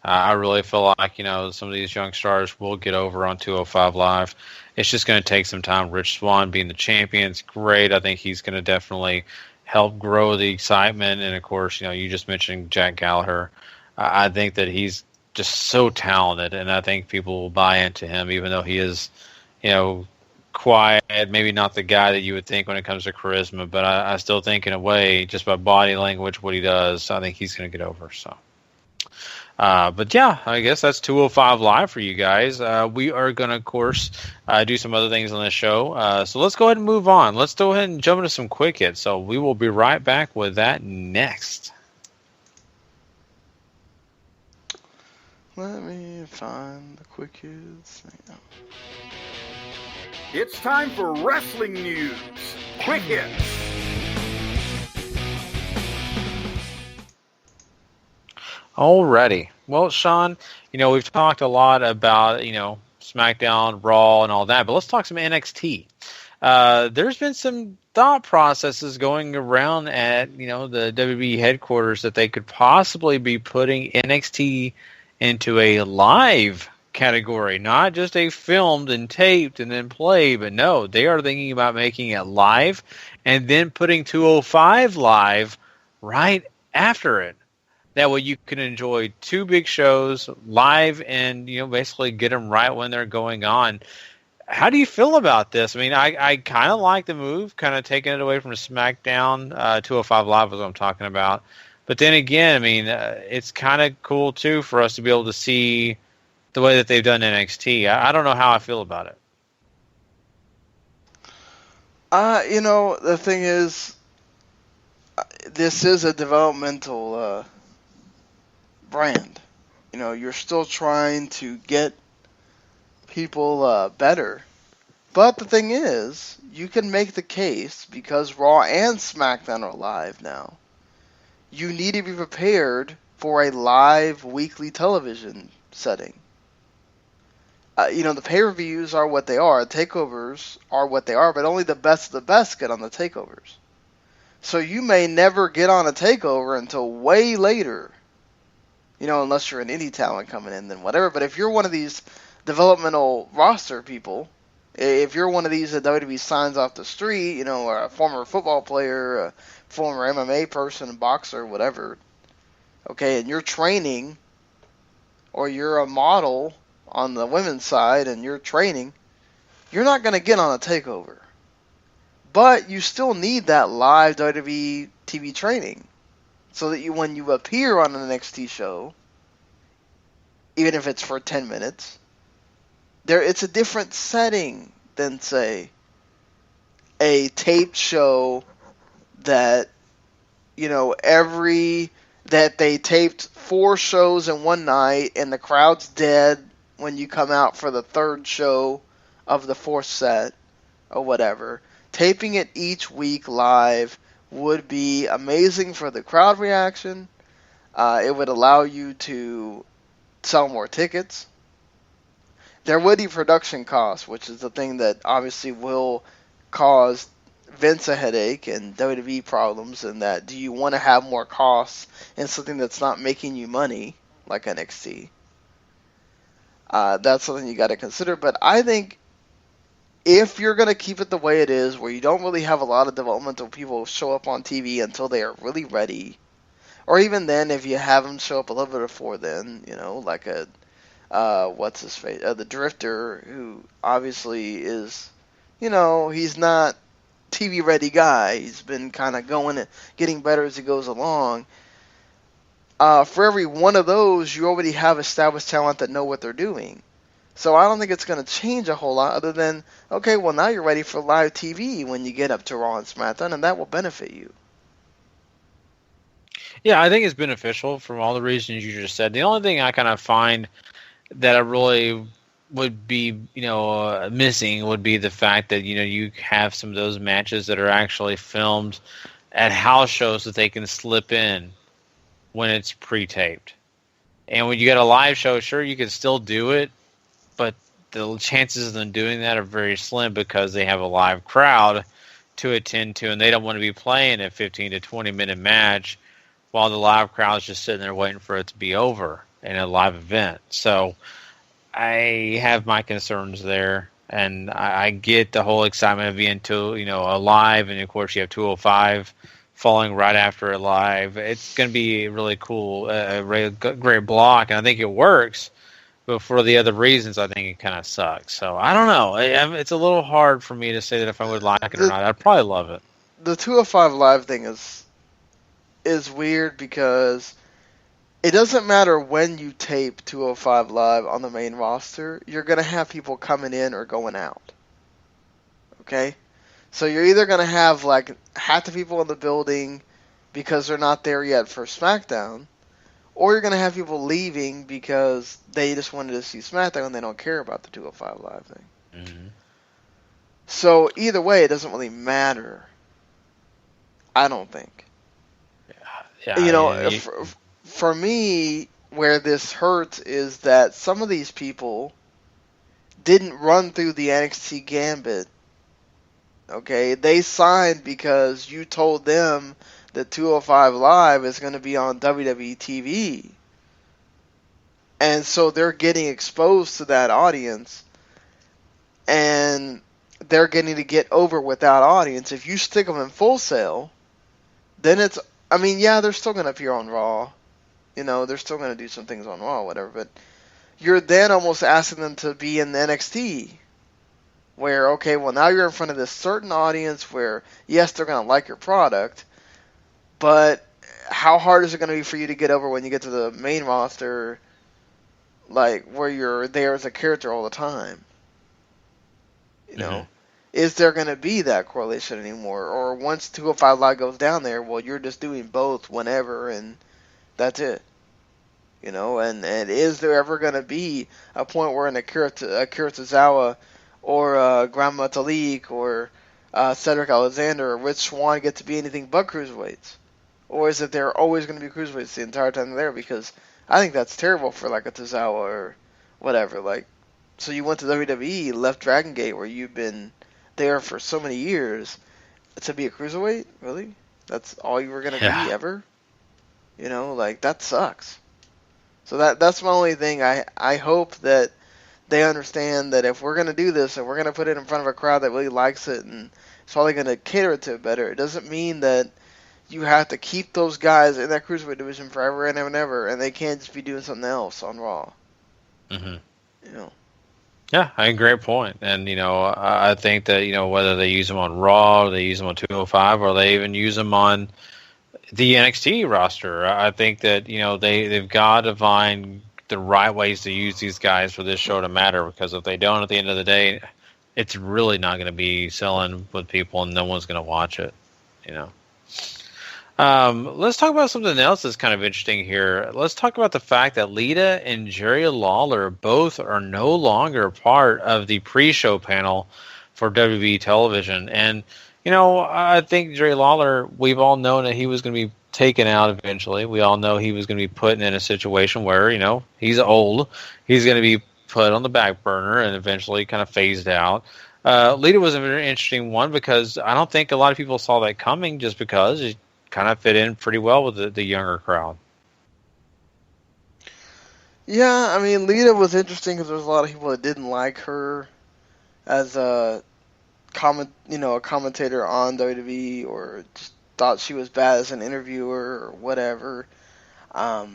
I really feel like, some of these young stars will get over on 205 Live. It's just going to take some time. Rich Swann being the champion is great. I think he's going to definitely help grow the excitement. And, of course, you just mentioned Jack Gallagher. I think that he's just so talented, and I think people will buy into him, even though he is, quiet, maybe not the guy that you would think when it comes to charisma. But I still think, in a way, just by body language, what he does, I think he's going to get over. So. But yeah, I guess that's 205 Live for you guys. We are going to, of course, do some other things on the show. So let's go ahead and move on. Let's go ahead and jump into some quick hits. So we will be right back with that next. Let me find the quick hits. It's time for wrestling news. Quick hits. Alrighty. Well, Sean, we've talked a lot about, SmackDown, Raw, and all that, but let's talk some NXT. There's been some thought processes going around at, the WWE headquarters that they could possibly be putting NXT into a live category, not just a filmed and taped and then played, but no, they are thinking about making it live and then putting 205 live right after it. That way you can enjoy two big shows live and, basically get them right when they're going on. How do you feel about this? I mean, I kind of like the move, kind of taking it away from SmackDown. 205 Live is what I'm talking about. But then again, I mean, it's kind of cool, too, for us to be able to see the way that they've done NXT. I don't know how I feel about it. The thing is, this is a developmental brand. You're still trying to get people better. But the thing is, you can make the case, because Raw and SmackDown are live now, you need to be prepared for a live weekly television setting. The pay-per-views are what they are. Takeovers are what they are, but only the best of the best get on the takeovers. So you may never get on a takeover until way later. Unless you're an indie talent coming in, then whatever. But if you're one of these developmental roster people, if you're one of these that WWE signs off the street, or a former football player, a former MMA person, boxer, whatever, okay, and you're training, or you're a model on the women's side and you're training, you're not going to get on a takeover. But you still need that live WWE TV training. So that when you appear on an NXT show, even if it's for 10 minutes, it's a different setting than, say, a taped show that, that they taped 4 shows in one night and the crowd's dead when you come out for the 3rd show of the 4th set or whatever. Taping it each week live would be amazing for the crowd reaction. It would allow you to sell more tickets. There would be production costs, which is the thing that obviously will cause Vince a headache and WWE problems, and that do you want to have more costs in something that's not making you money, like NXT? That's something you got to consider. But I think if you're going to keep it the way it is, where you don't really have a lot of developmental people show up on TV until they are really ready, or even then, if you have them show up a little bit before then, like what's his face, the Drifter, who obviously is, he's not TV ready guy. He's been kind of going and getting better as he goes along. For every one of those, you already have established talent that know what they're doing. So I don't think it's going to change a whole lot other than, okay, well, now you're ready for live TV when you get up to Raw and SmackDown, and that will benefit you. Yeah, I think it's beneficial for all the reasons you just said. The only thing I kind of find that I really would be, missing would be the fact that, you have some of those matches that are actually filmed at house shows that they can slip in when it's pre-taped. And when you get a live show, sure, you can still do it, but the chances of them doing that are very slim because they have a live crowd to attend to, and they don't want to be playing a 15 to 20-minute match while the live crowd is just sitting there waiting for it to be over in a live event. So I have my concerns there, and I get the whole excitement of being a live, and of course you have 205 falling right after a live. It's going to be really cool, a great block, and I think it works. But for the other reasons, I think it kind of sucks. So I don't know. It's a little hard for me to say that if I would like it or not. I'd probably love it. The 205 Live thing is weird because it doesn't matter when you tape 205 Live on the main roster, you're going to have people coming in or going out. Okay? So you're either going to have like half the people in the building because they're not there yet for SmackDown, or you're going to have people leaving because they just wanted to see SmackDown and they don't care about the 205 Live thing. Mm-hmm. So either way, it doesn't really matter. I don't think. Yeah. For me, where this hurts is that some of these people didn't run through the NXT gambit. Okay, they signed because you told them that 205 Live is going to be on WWE TV. And so they're getting exposed to that audience, and they're getting to get over with that audience. If you stick them in Full Sail, then it's, I mean, yeah, they're still going to appear on Raw. You know, they're still going to do some things on Raw, whatever, but you're then almost asking them to be in the NXT, where, okay, well, now you're in front of this certain audience where, yes, they're going to like your product, but how hard is it going to be for you to get over when you get to the main roster, like, where you're there as a character all the time? You know? Is there going to be that correlation anymore? Or once 205 Live goes down there, well, you're just doing both whenever, and that's it. You know, and is there ever going to be a point where an Akira Tozawa or Gran Metalik or Cedric Alexander or Rich Swann get to be anything but cruiserweights? Or is it they're always going to be cruiserweights the entire time they're there? Because I think that's terrible for like a Tozawa or whatever. Like, so you went to WWE, left Dragon Gate where you've been there for so many years to be a cruiserweight? Really? That's all you were going to be ever? You know, like, that sucks. So that's my only thing. I hope that they understand that if we're going to do this and we're going to put it in front of a crowd that really likes it and it's probably going to cater it to it better, it doesn't mean that you have to keep those guys in that cruiserweight division forever and ever and ever, and they can't just be doing something else on Raw. Mm-hmm. You know. Yeah, I agree. Great point. And, you know, I think that, you know, whether they use them on Raw, or they use them on 205, or they even use them on the NXT roster, I think that, you know, they've got to find the right ways to use these guys for this show to matter, because if they don't, at the end of the day, it's really not going to be selling with people and no one's going to watch it, you know. Let's talk about something else that's kind of interesting here. Let's talk about the fact that Lita and Jerry Lawler both are no longer part of the pre-show panel for WWE television. And, you know, I think Jerry Lawler, we've all known that he was going to be taken out eventually. We all know he was going to be put in a situation where, you know, he's old. He's going to be put on the back burner and eventually kind of phased out. Lita was a very interesting one because I don't think a lot of people saw that coming, just because it kind of fit in pretty well with the younger crowd. Yeah, I mean, Lita was interesting because there was a lot of people that didn't like her as a commentator on WWE, or just thought she was bad as an interviewer or whatever. I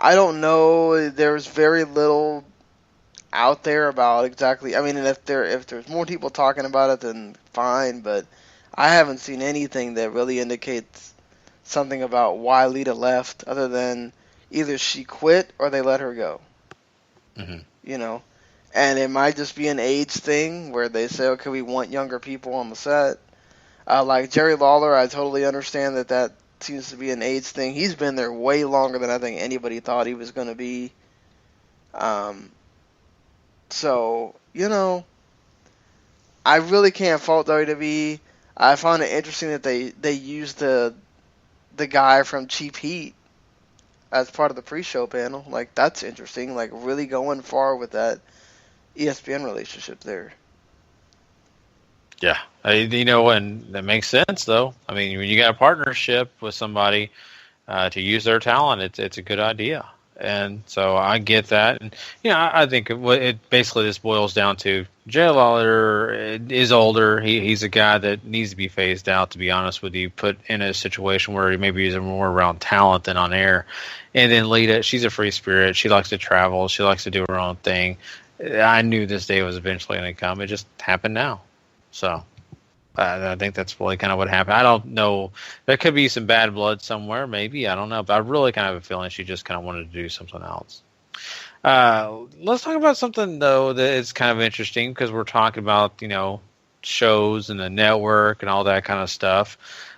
don't know. There's very little out there about exactly. I mean, and if there's more people talking about it, then fine. But I haven't seen anything that really indicates something about why Lita left, other than either she quit or they let her go. Mm-hmm. You know, and it might just be an age thing where they say, okay, we want younger people on the set. Like Jerry Lawler, I totally understand that seems to be an age thing. He's been there way longer than I think anybody thought he was going to be. So, you know, I really can't fault WWE. I found it interesting that they used the guy from Cheap Heat as part of the pre-show panel. Like, that's interesting. Like, really going far with that ESPN relationship there. Yeah, you know, and that makes sense, though. I mean, when you got a partnership with somebody to use their talent, it's a good idea. And so I get that. And, you know, I think it basically this boils down to Jerry Lawler is older. He's a guy that needs to be phased out, to be honest with you, put in a situation where maybe he's more around talent than on air. And then Lita, she's a free spirit. She likes to travel. She likes to do her own thing. I knew this day was eventually going to come. It just happened now. So, I think that's really kind of what happened. I don't know. There could be some bad blood somewhere, maybe. I don't know. But I really kind of have a feeling she just kind of wanted to do something else. Let's talk about something, though, that is kind of interesting because we're talking about, shows and the network and all that kind of stuff.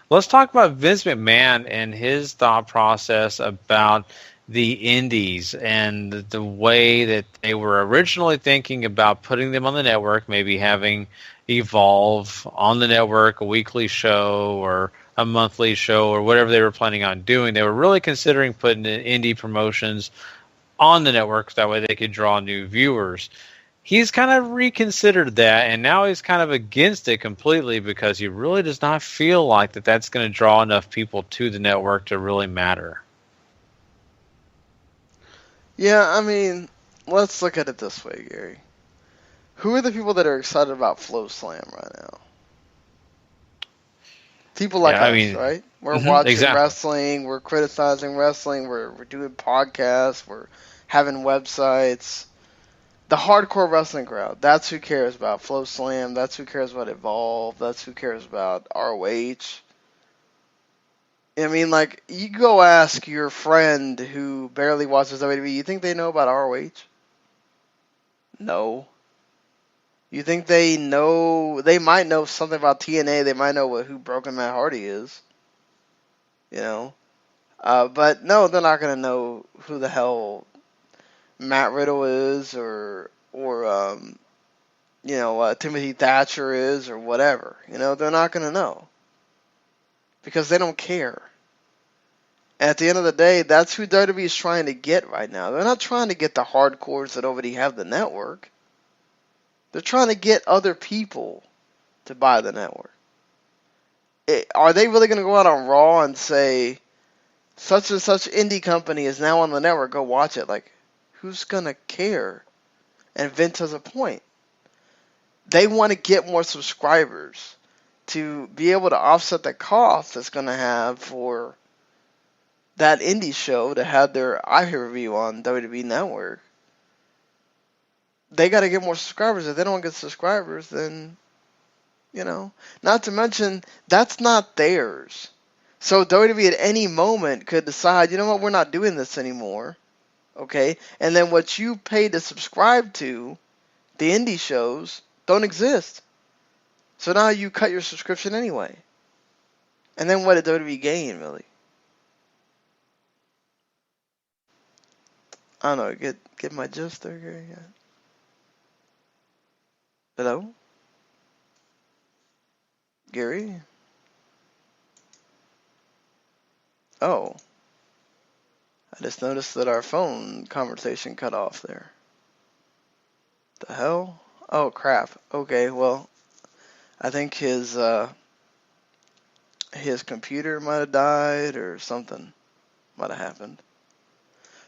Let's talk about Vince McMahon and his thought process about the indies and the way that they were originally thinking about putting them on the network, maybe having Evolve on the network, a weekly show or a monthly show or whatever they were planning on doing. They were really considering putting indie promotions on the network that way they could draw new viewers. He's kind of reconsidered that, and now he's kind of against it completely because he really does not feel like that's going to draw enough people to the network to really matter. Yeah, I mean, let's look at it this way, Gary. Who are the people that are excited about Flow Slam right now? People like us, right? We're watching wrestling, we're criticizing wrestling, we're doing podcasts, we're having websites. The hardcore wrestling crowd, that's who cares about Flow Slam, that's who cares about Evolve, that's who cares about ROH. I mean, like, you go ask your friend who barely watches WWE, you think they know about ROH? No. You think they might know something about TNA, they might know who Broken Matt Hardy is. But no, they're not going to know who the hell Matt Riddle is or Timothy Thatcher is or whatever. They're not going to know. Because they don't care. At the end of the day, that's who WWE is trying to get right now. They're not trying to get the hardcores that already have the network. They're trying to get other people to buy the network. Are they really going to go out on Raw and say, such and such indie company is now on the network, go watch it? Like, who's going to care? And Vince has a point. They want to get more subscribers to be able to offset the cost it's going to have for that indie show to have their iPay-per-view on WWE Network. They got to get more subscribers. If they don't get subscribers, then, Not to mention, that's not theirs. So WWE at any moment could decide, you know what, we're not doing this anymore. Okay? And then what you paid to subscribe to, the indie shows, don't exist. So now you cut your subscription anyway. And then what did WWE gain, really? I don't know, get my gist there, Gary. Yeah. Hello? Gary? Oh. I just noticed that our phone conversation cut off there. The hell? Oh, crap. Okay, well, I think his computer might have died or something might have happened.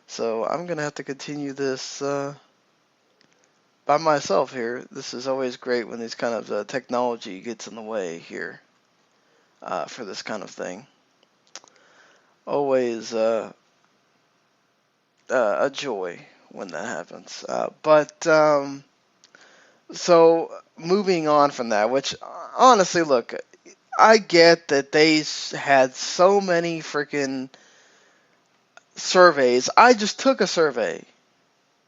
So I'm going to have to continue this by myself here. This is always great when these kind of technology gets in the way here for this kind of thing. Always a joy when that happens. So moving on from that, which honestly, look, I get that they had so many freaking surveys. I just took a survey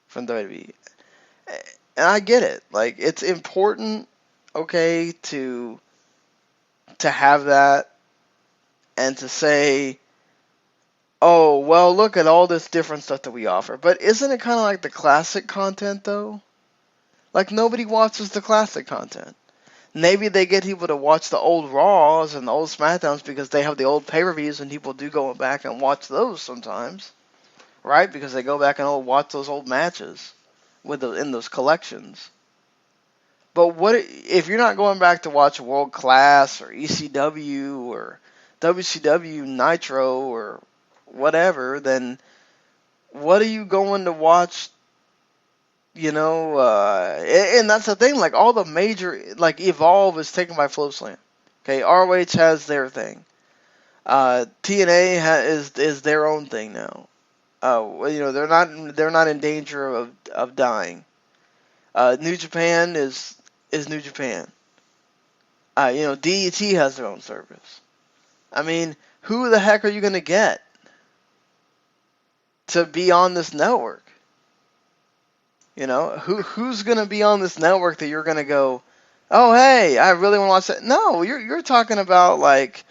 from WWE, and I get it. Like, it's important, okay, to have that and to say, oh, well, look at all this different stuff that we offer. But isn't it kind of like the classic content, though? Like, nobody watches the classic content. Maybe they get people to watch the old Raws and the old Smackdowns because they have the old pay-per-views and people do go back and watch those sometimes, right? Because they go back and watch those old matches in those collections. But what if you're not going back to watch World Class or ECW or WCW Nitro or whatever, then what are you going to watch? And that's the thing, like, all the major, like, Evolve is taken by Flow Slam. Okay, ROH has their thing. TNA is their own thing now. They're not in danger of dying. New Japan is New Japan. DDT has their own service. I mean, who the heck are you going to get to be on this network? Who's going to be on this network that you're going to go, oh, hey, I really want to watch that? No, you're talking about, like,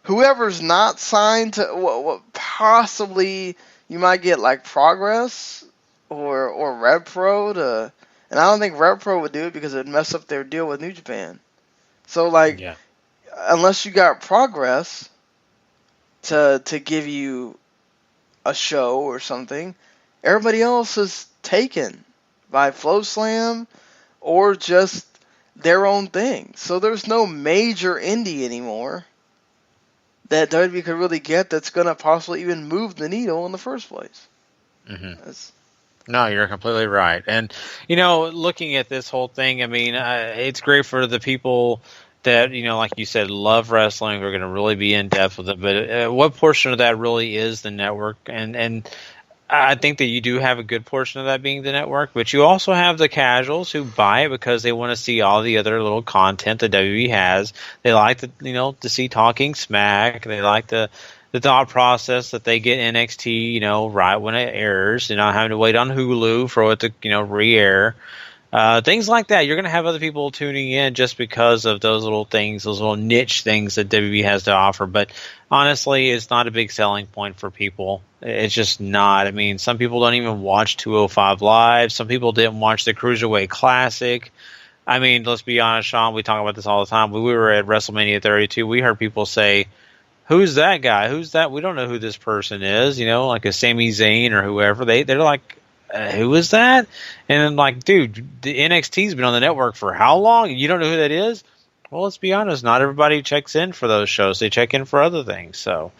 whoever's not signed to what possibly you might get, like, Progress or Rev Pro to, and I don't think Rev Pro would do it because it would mess up their deal with New Japan. So, like, unless you got Progress to give you a show or something, everybody else is taken by Flow Slam or just their own thing. So there's no major indie anymore that WWE could really get that's going to possibly even move the needle in the first place. Mm-hmm. No, you're completely right. And, looking at this whole thing, I mean, it's great for the people that, like you said, love wrestling. We're going to really be in depth with it. But what portion of that really is the network? And I think that you do have a good portion of that being the network, but you also have the casuals who buy it because they want to see all the other little content that WWE has. They like to see Talking Smack. They like the thought process that they get NXT, right when it airs, not having to wait on Hulu for it to, re-air. Things like that. You're going to have other people tuning in just because of those little things, those little niche things that WWE has to offer. But honestly, it's not a big selling point for people. It's just not. I mean, some people don't even watch 205 Live. Some people didn't watch the Cruiserweight Classic. I mean, let's be honest, Sean, we talk about this all the time. When we were at WrestleMania 32, we heard people say, who's that guy? Who's that? We don't know who this person is, like a Sami Zayn or whoever. They're like, who is that? And I'm like, dude, the NXT's been on the network for how long? You don't know who that is? Well, let's be honest. Not everybody checks in for those shows. They check in for other things. So,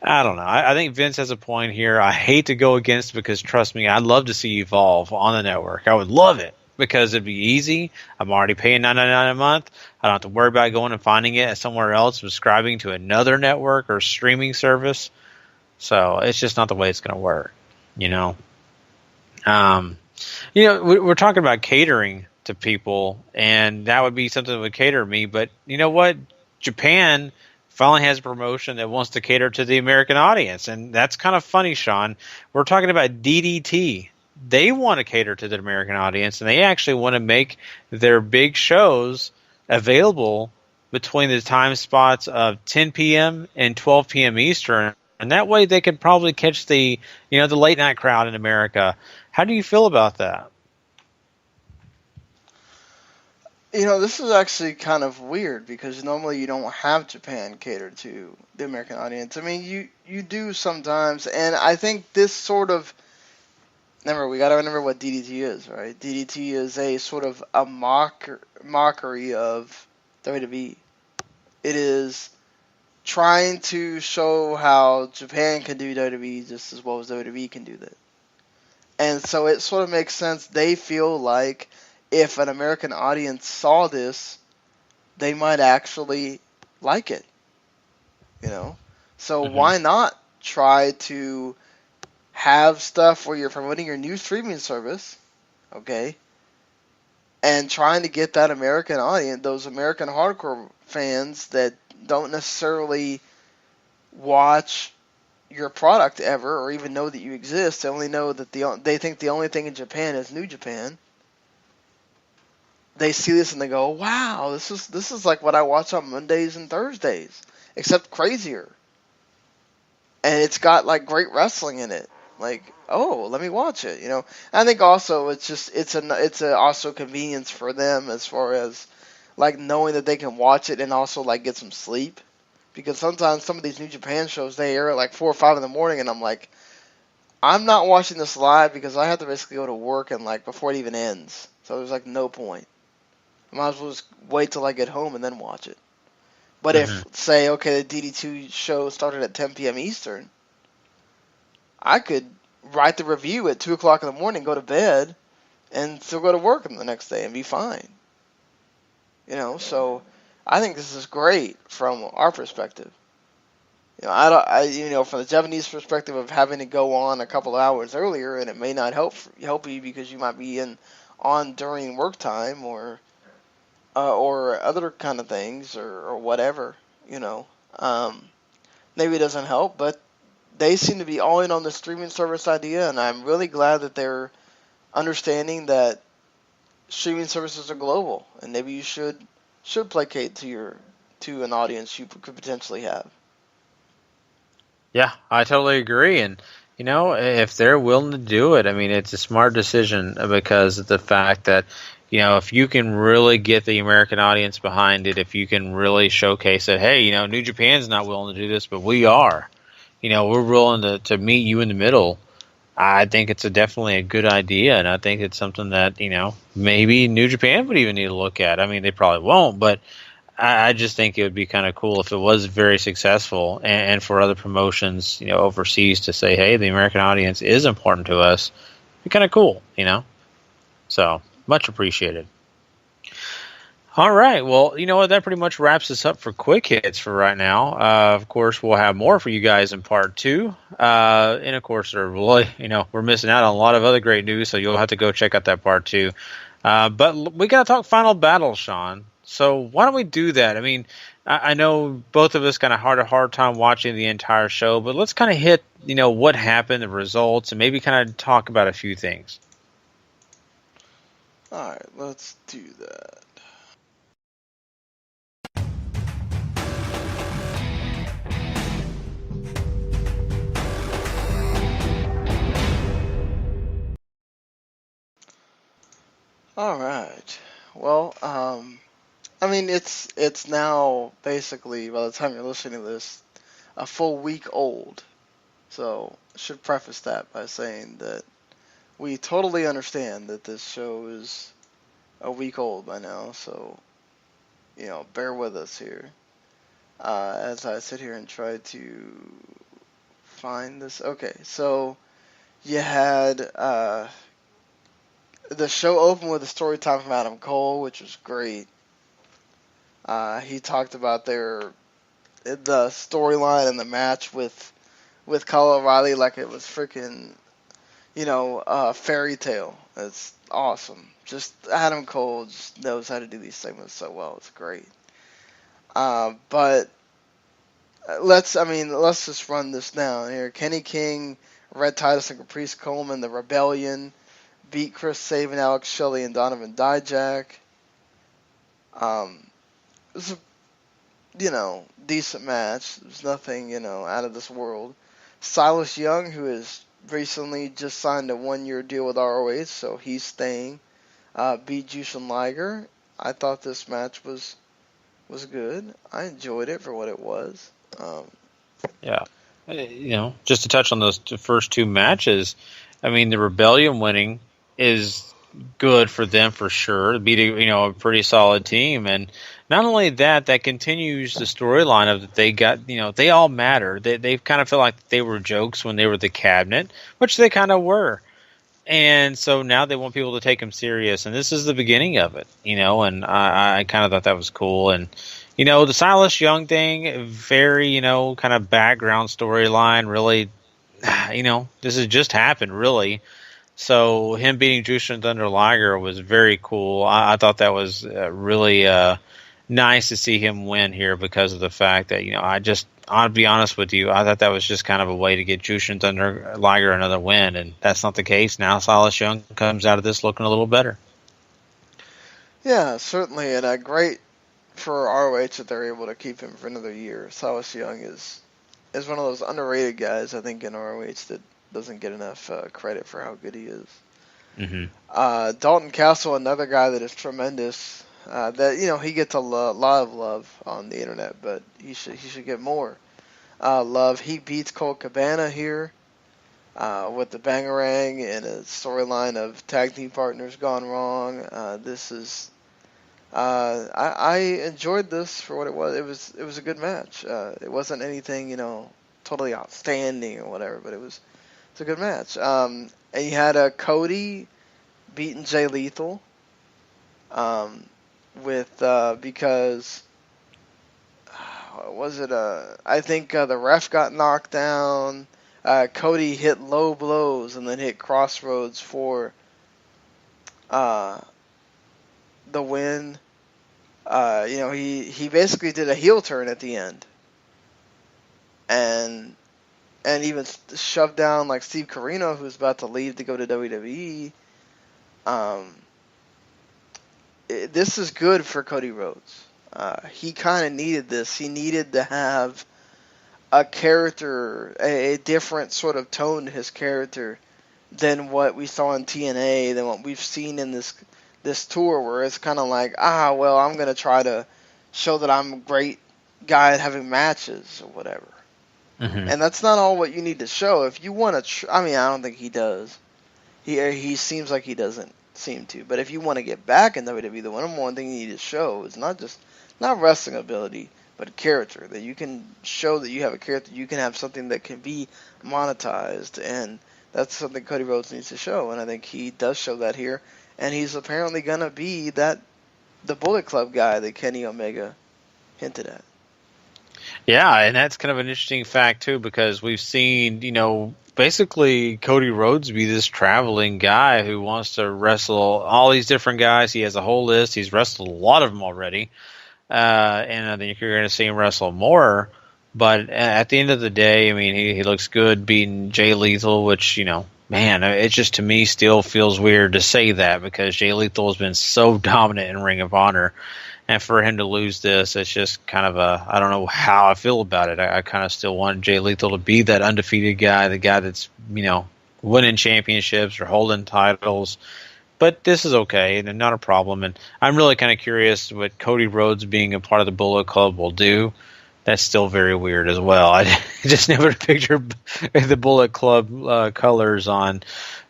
I don't know. I think Vince has a point here. I hate to go against it because, trust me, I'd love to see Evolve on the network. I would love it because it'd be easy. I'm already paying $9.99 a month. I don't have to worry about going and finding it somewhere else, subscribing to another network or streaming service. So, it's just not the way it's going to work, we're talking about catering to people, and that would be something that would cater me. But you know what? Japan finally has a promotion that wants to cater to the American audience, and that's kind of funny, Sean. We're talking about DDT. They want to cater to the American audience, and they actually want to make their big shows available between the time spots of 10 p.m. and 12 p.m. Eastern, and that way they could probably catch the late night crowd in America. How do you feel about that? This is actually kind of weird because normally you don't have Japan cater to the American audience. I mean, you do sometimes, and I think this sort of, remember, we got to remember what DDT is, right? DDT is a sort of a mockery of WWE. It is trying to show how Japan can do WWE just as well as WWE can do that. And so it sort of makes sense. They feel like if an American audience saw this, they might actually like it. So why not try to have stuff where you're promoting your new streaming service, okay, and trying to get that American audience, those American hardcore fans that don't necessarily watch your product ever or even know that you exist. They only know that they think the only thing in Japan is New Japan. They see this and they go, wow, this is like what I watch on Mondays and Thursdays, except crazier. And it's got like great wrestling in it. Like, oh, let me watch it. I think also it's also convenience for them as far as like knowing that they can watch it and also like get some sleep. Because sometimes some of these New Japan shows, they air at like 4 or 5 in the morning, and I'm like, I'm not watching this live because I have to basically go to work and like before it even ends. So there's like no point. I might as well just wait till I get home and then watch it. But if, say, okay, the DD2 show started at 10 p.m. Eastern, I could write the review at 2 o'clock in the morning, go to bed, and still go to work the next day and be fine. So I think this is great from our perspective. From the Japanese perspective of having to go on a couple of hours earlier, and it may not help you because you might be on during work time or or other kind of things or whatever, maybe it doesn't help, but they seem to be all in on the streaming service idea, and I'm really glad that they're understanding that streaming services are global, and maybe you should placate to an audience you could potentially have. Yeah, I totally agree, and if they're willing to do it, I mean, it's a smart decision because of the fact that if you can really get the American audience behind it, if you can really showcase that, hey, New Japan's not willing to do this, but we are. We're willing to meet you in the middle. I think it's definitely a good idea, and I think it's something that, maybe New Japan would even need to look at. I mean, they probably won't, but I just think it would be kind of cool if it was very successful, and for other promotions, overseas to say, hey, the American audience is important to us. It'd be kind of cool, So, much appreciated. All right. Well, you know what? That pretty much wraps us up for quick hits for right now. Of course, we'll have more for you guys in part 2. And of course, we're missing out on a lot of other great news, so you'll have to go check out that part 2. But we got to talk Final Battle, Sean. So why don't we do that? I mean, I know both of us kind of had a hard time watching the entire show, but let's kind of hit, what happened, the results, and maybe kind of talk about a few things. All right, let's do that. All right. Well, I mean, it's now basically, by the time you're listening to this, a full week old. So, I should preface that by saying that we totally understand that this show is a week old by now. So, bear with us here as I sit here and try to find this. Okay, so you had the show opened with a story time from Adam Cole, which was great. He talked about the storyline and the match with Kyle O'Reilly like it was freaking, a fairy tale. It's awesome. Just Adam Cole just knows how to do these segments so well. It's great. But let's just run this down here. Kenny King, Red Titus, and Caprice Coleman, the Rebellion, beat Chris Sabin, Alex Shelley, and Donovan Dijak. It was a, decent match. There's nothing, out of this world. Silas Young, who has recently just signed a 1-year deal with ROH, so he's staying, beat Jushin Liger. I thought this match was good. I enjoyed it for what it was. Yeah. Just to touch on those first 2 matches, I mean, the Rebellion winning is good for them for sure. To beat a pretty solid team, and not only that continues the storyline of that they got, they all matter. They kind of feel like they were jokes when they were the Cabinet, which they kind of were, and so now they want people to take them serious, and this is the beginning of it, and I kind of thought that was cool. And the Silas Young thing, very kind of background storyline, really, this has just happened, really. So him beating Jushin Thunder Liger was very cool. I thought that was really nice to see him win here because of the fact that, I'll be honest with you, I thought that was just kind of a way to get Jushin Thunder Liger another win, and that's not the case. Now Silas Young comes out of this looking a little better. Yeah, certainly, and great for ROH that they're able to keep him for another year. Silas Young is one of those underrated guys, I think, in ROH that doesn't get enough credit for how good he is. Mm-hmm. Dalton Castle, another guy that is tremendous. That he gets a lot of love on the internet, but he should get more love. He beats Colt Cabana here with the Bangarang and a storyline of tag team partners gone wrong. This is I enjoyed this for what it was. It was a good match. It wasn't anything totally outstanding or whatever, but it's a good match. And you had Cody beating Jay Lethal. Because was it I think the ref got knocked down. Cody hit low blows and then hit Crossroads for the win. He basically did a heel turn at the end, and even shoved down like Steve Corino, who's about to leave to go to WWE. This is good for Cody Rhodes. He kind of needed this. He needed to have a character, a different sort of tone to his character than what we saw in TNA, than what we've seen in this tour, where it's kind of like, well, I'm going to try to show that I'm a great guy at having matches or whatever. Mm-hmm. And that's not all what you need to show. If you want to, I don't think he does. He seems like he doesn't seem to. But if you want to get back in WWE, the number one thing you need to show is not wrestling ability, but character. That you can show that you have a character. You can have something that can be monetized, and that's something Cody Rhodes needs to show. And I think he does show that here. And he's apparently gonna be the Bullet Club guy that Kenny Omega hinted at. Yeah, and that's kind of an interesting fact too, because we've seen, basically Cody Rhodes be this traveling guy who wants to wrestle all these different guys. He has a whole list. He's wrestled a lot of them already. And I think you're going to see him wrestle more. But at the end of the day, he looks good beating Jay Lethal, which, man, it just to me still feels weird to say that, because Jay Lethal has been so dominant in Ring of Honor. And for him to lose this, it's just kind of I don't know how I feel about it. I kind of still want Jay Lethal to be that undefeated guy, the guy that's, winning championships or holding titles. But this is okay and not a problem. And I'm really kind of curious what Cody Rhodes being a part of the Bullet Club will do. That's still very weird as well. I just never pictured the Bullet Club colors on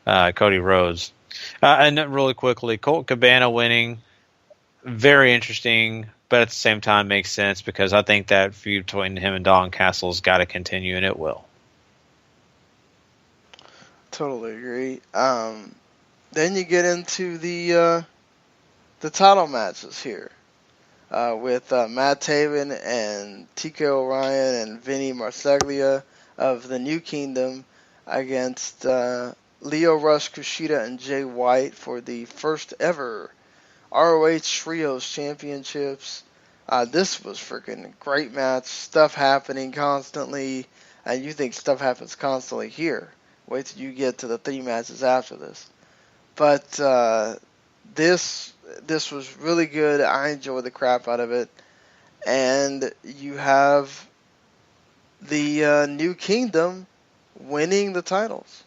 Cody Rhodes. And really quickly, Colt Cabana winning. Very interesting, but at the same time makes sense, because I think that feud between him and Dalton Castle's got to continue, and it will. Totally agree. Then you get into the title matches here with Matt Taven and TK O'Ryan and Vinny Marseglia of the New Kingdom against Lio Rush, Kushida, and Jay White for the first ever ROH Trios Championships. This was freaking a great match. Stuff happening constantly. And you think stuff happens constantly here. Wait till you get to the 3 matches after this. But this was really good. I enjoyed the crap out of it. And you have the New Kingdom winning the titles.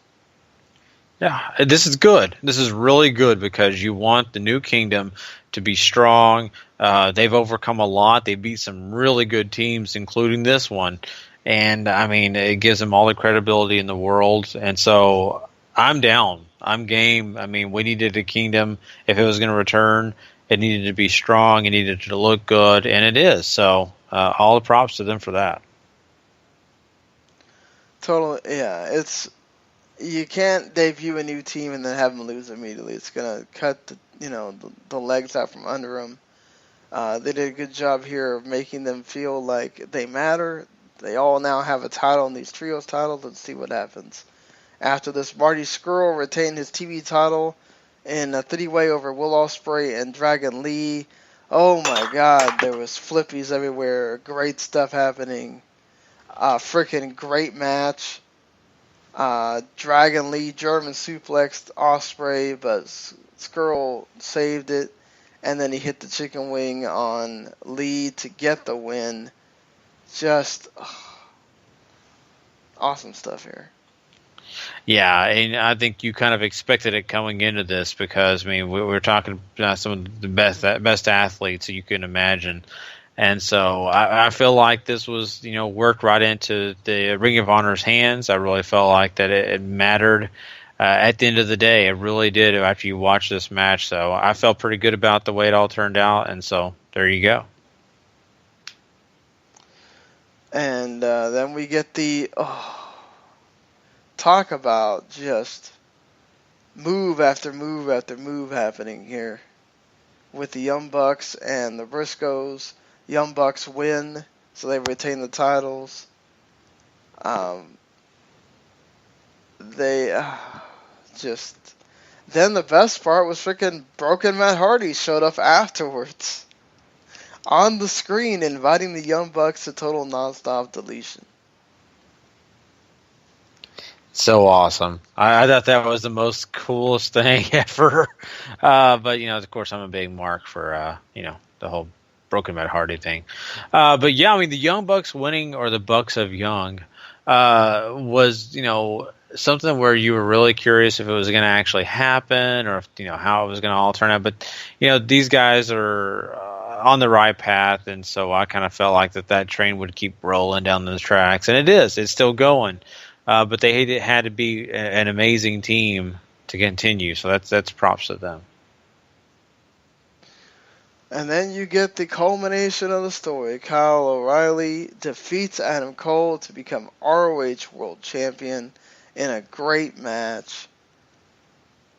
Yeah, this is good. This is really good, because you want the New Kingdom to be strong. They've overcome a lot. They beat some really good teams, including this one. And, it gives them all the credibility in the world. And so I'm down. I'm game. We needed a Kingdom. If it was going to return, it needed to be strong. It needed to look good. And it is. So all the props to them for that. Totally. Yeah, you can't debut a new team and then have them lose immediately. It's gonna cut the legs out from under them. They did a good job here of making them feel like they matter. They all now have a title in these trios titles. Let's see what happens. After this, Marty Scurll retained his TV title in a 3-way over Will Ospreay and Dragon Lee. Oh my God, there was flippies everywhere. Great stuff happening. Freaking great match. Dragon Lee German suplexed Ospreay, but Scurll saved it, and then he hit the chicken wing on Lee to get the win. Just awesome stuff here. Yeah, and I think you kind of expected it coming into this, because we're talking about some of the best athletes that you can imagine. And so I feel like this was, worked right into the Ring of Honor's hands. I really felt like that it mattered at the end of the day. It really did after you watch this match. So I felt pretty good about the way it all turned out. And so there you go. And then we get talk about just move after move after move happening here with the Young Bucks and the Briscoes. Young Bucks win, so they retain the titles. Then the best part was freaking Broken Matt Hardy showed up afterwards. on the screen inviting the Young Bucks to total nonstop deletion. So awesome. I thought that was the most coolest thing ever. But, of course, I'm a big mark for, the whole Broken Matt Hardy thing. But, yeah, I mean, the Young Bucks winning, or the Bucks of Young, was, something where you were really curious if it was going to actually happen, or if, how it was going to all turn out. But, these guys are on the right path, and so I kind of felt like that train would keep rolling down the tracks. And it is. It's still going. But they had to be an amazing team to continue, so that's props to them. And then you get the culmination of the story. Kyle O'Reilly defeats Adam Cole to become ROH World Champion in a great match.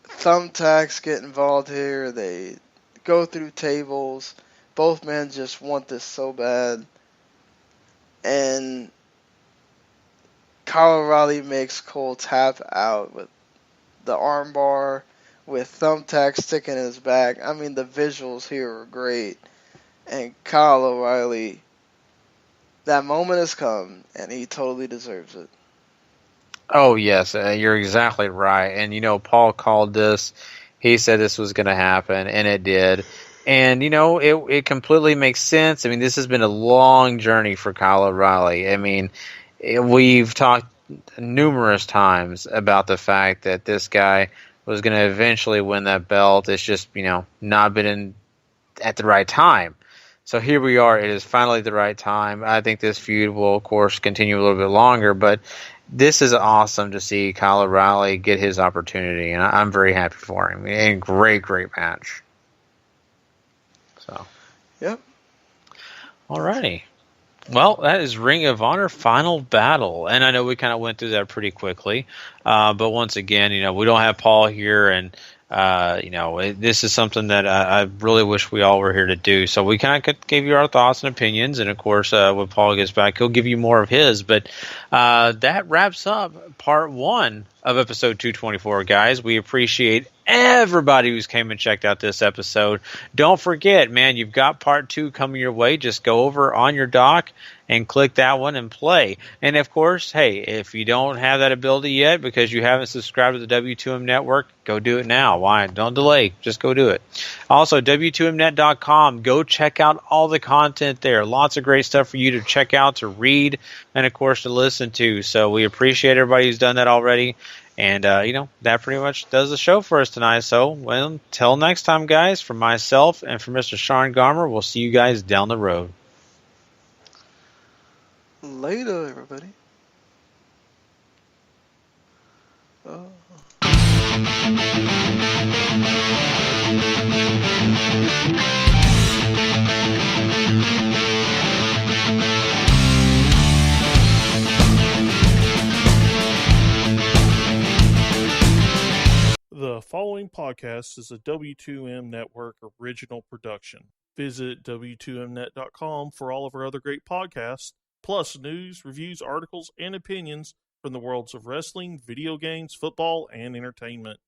Thumbtacks get involved here. They go through tables. Both men just want this so bad. And Kyle O'Reilly makes Cole tap out with the armbar, with Thumbtack sticking in his back. I mean, the visuals here are great. And Kyle O'Reilly, that moment has come, and he totally deserves it. Oh, yes, you're exactly right. And, Paul called this. He said this was going to happen, and it did. And, it completely makes sense. I mean, this has been a long journey for Kyle O'Reilly. I mean, we've talked numerous times about the fact that this guy was going to eventually win that belt. It's just, not been at the right time. So here we are. It is finally the right time. I think this feud will, of course, continue a little bit longer, but this is awesome to see Kyle O'Reilly get his opportunity, and I'm very happy for him. And great match. So, yep. Alrighty. Well, that is Ring of Honor Final Battle, and I know we kind of went through that pretty quickly, but once again, we don't have Paul here, and this is something that I really wish we all were here to do. So we kind of gave you our thoughts and opinions, and of course, when Paul gets back, he'll give you more of his. But that wraps up part 1 of episode 224, guys. We appreciate everybody who's came and checked out this episode. Don't forget, man, you've got part 2 coming your way. Just go over on your dock and click that one and play. And of course, hey, if you don't have that ability yet because you haven't subscribed to the W2M network, go do it now. Why? Don't delay. Just go do it. Also, W2Mnet.com. Go check out all the content there. Lots of great stuff for you to check out, to read, and of course to listen to. So we appreciate everybody who's done that already. And, that pretty much does the show for us tonight. So, well, until next time, guys, from myself and from Mr. Sean Garmer, we'll see you guys down the road. Later, everybody. The following podcast is a W2M Network original production. Visit W2Mnet.com for all of our other great podcasts, plus news, reviews, articles, and opinions from the worlds of wrestling, video games, football, and entertainment.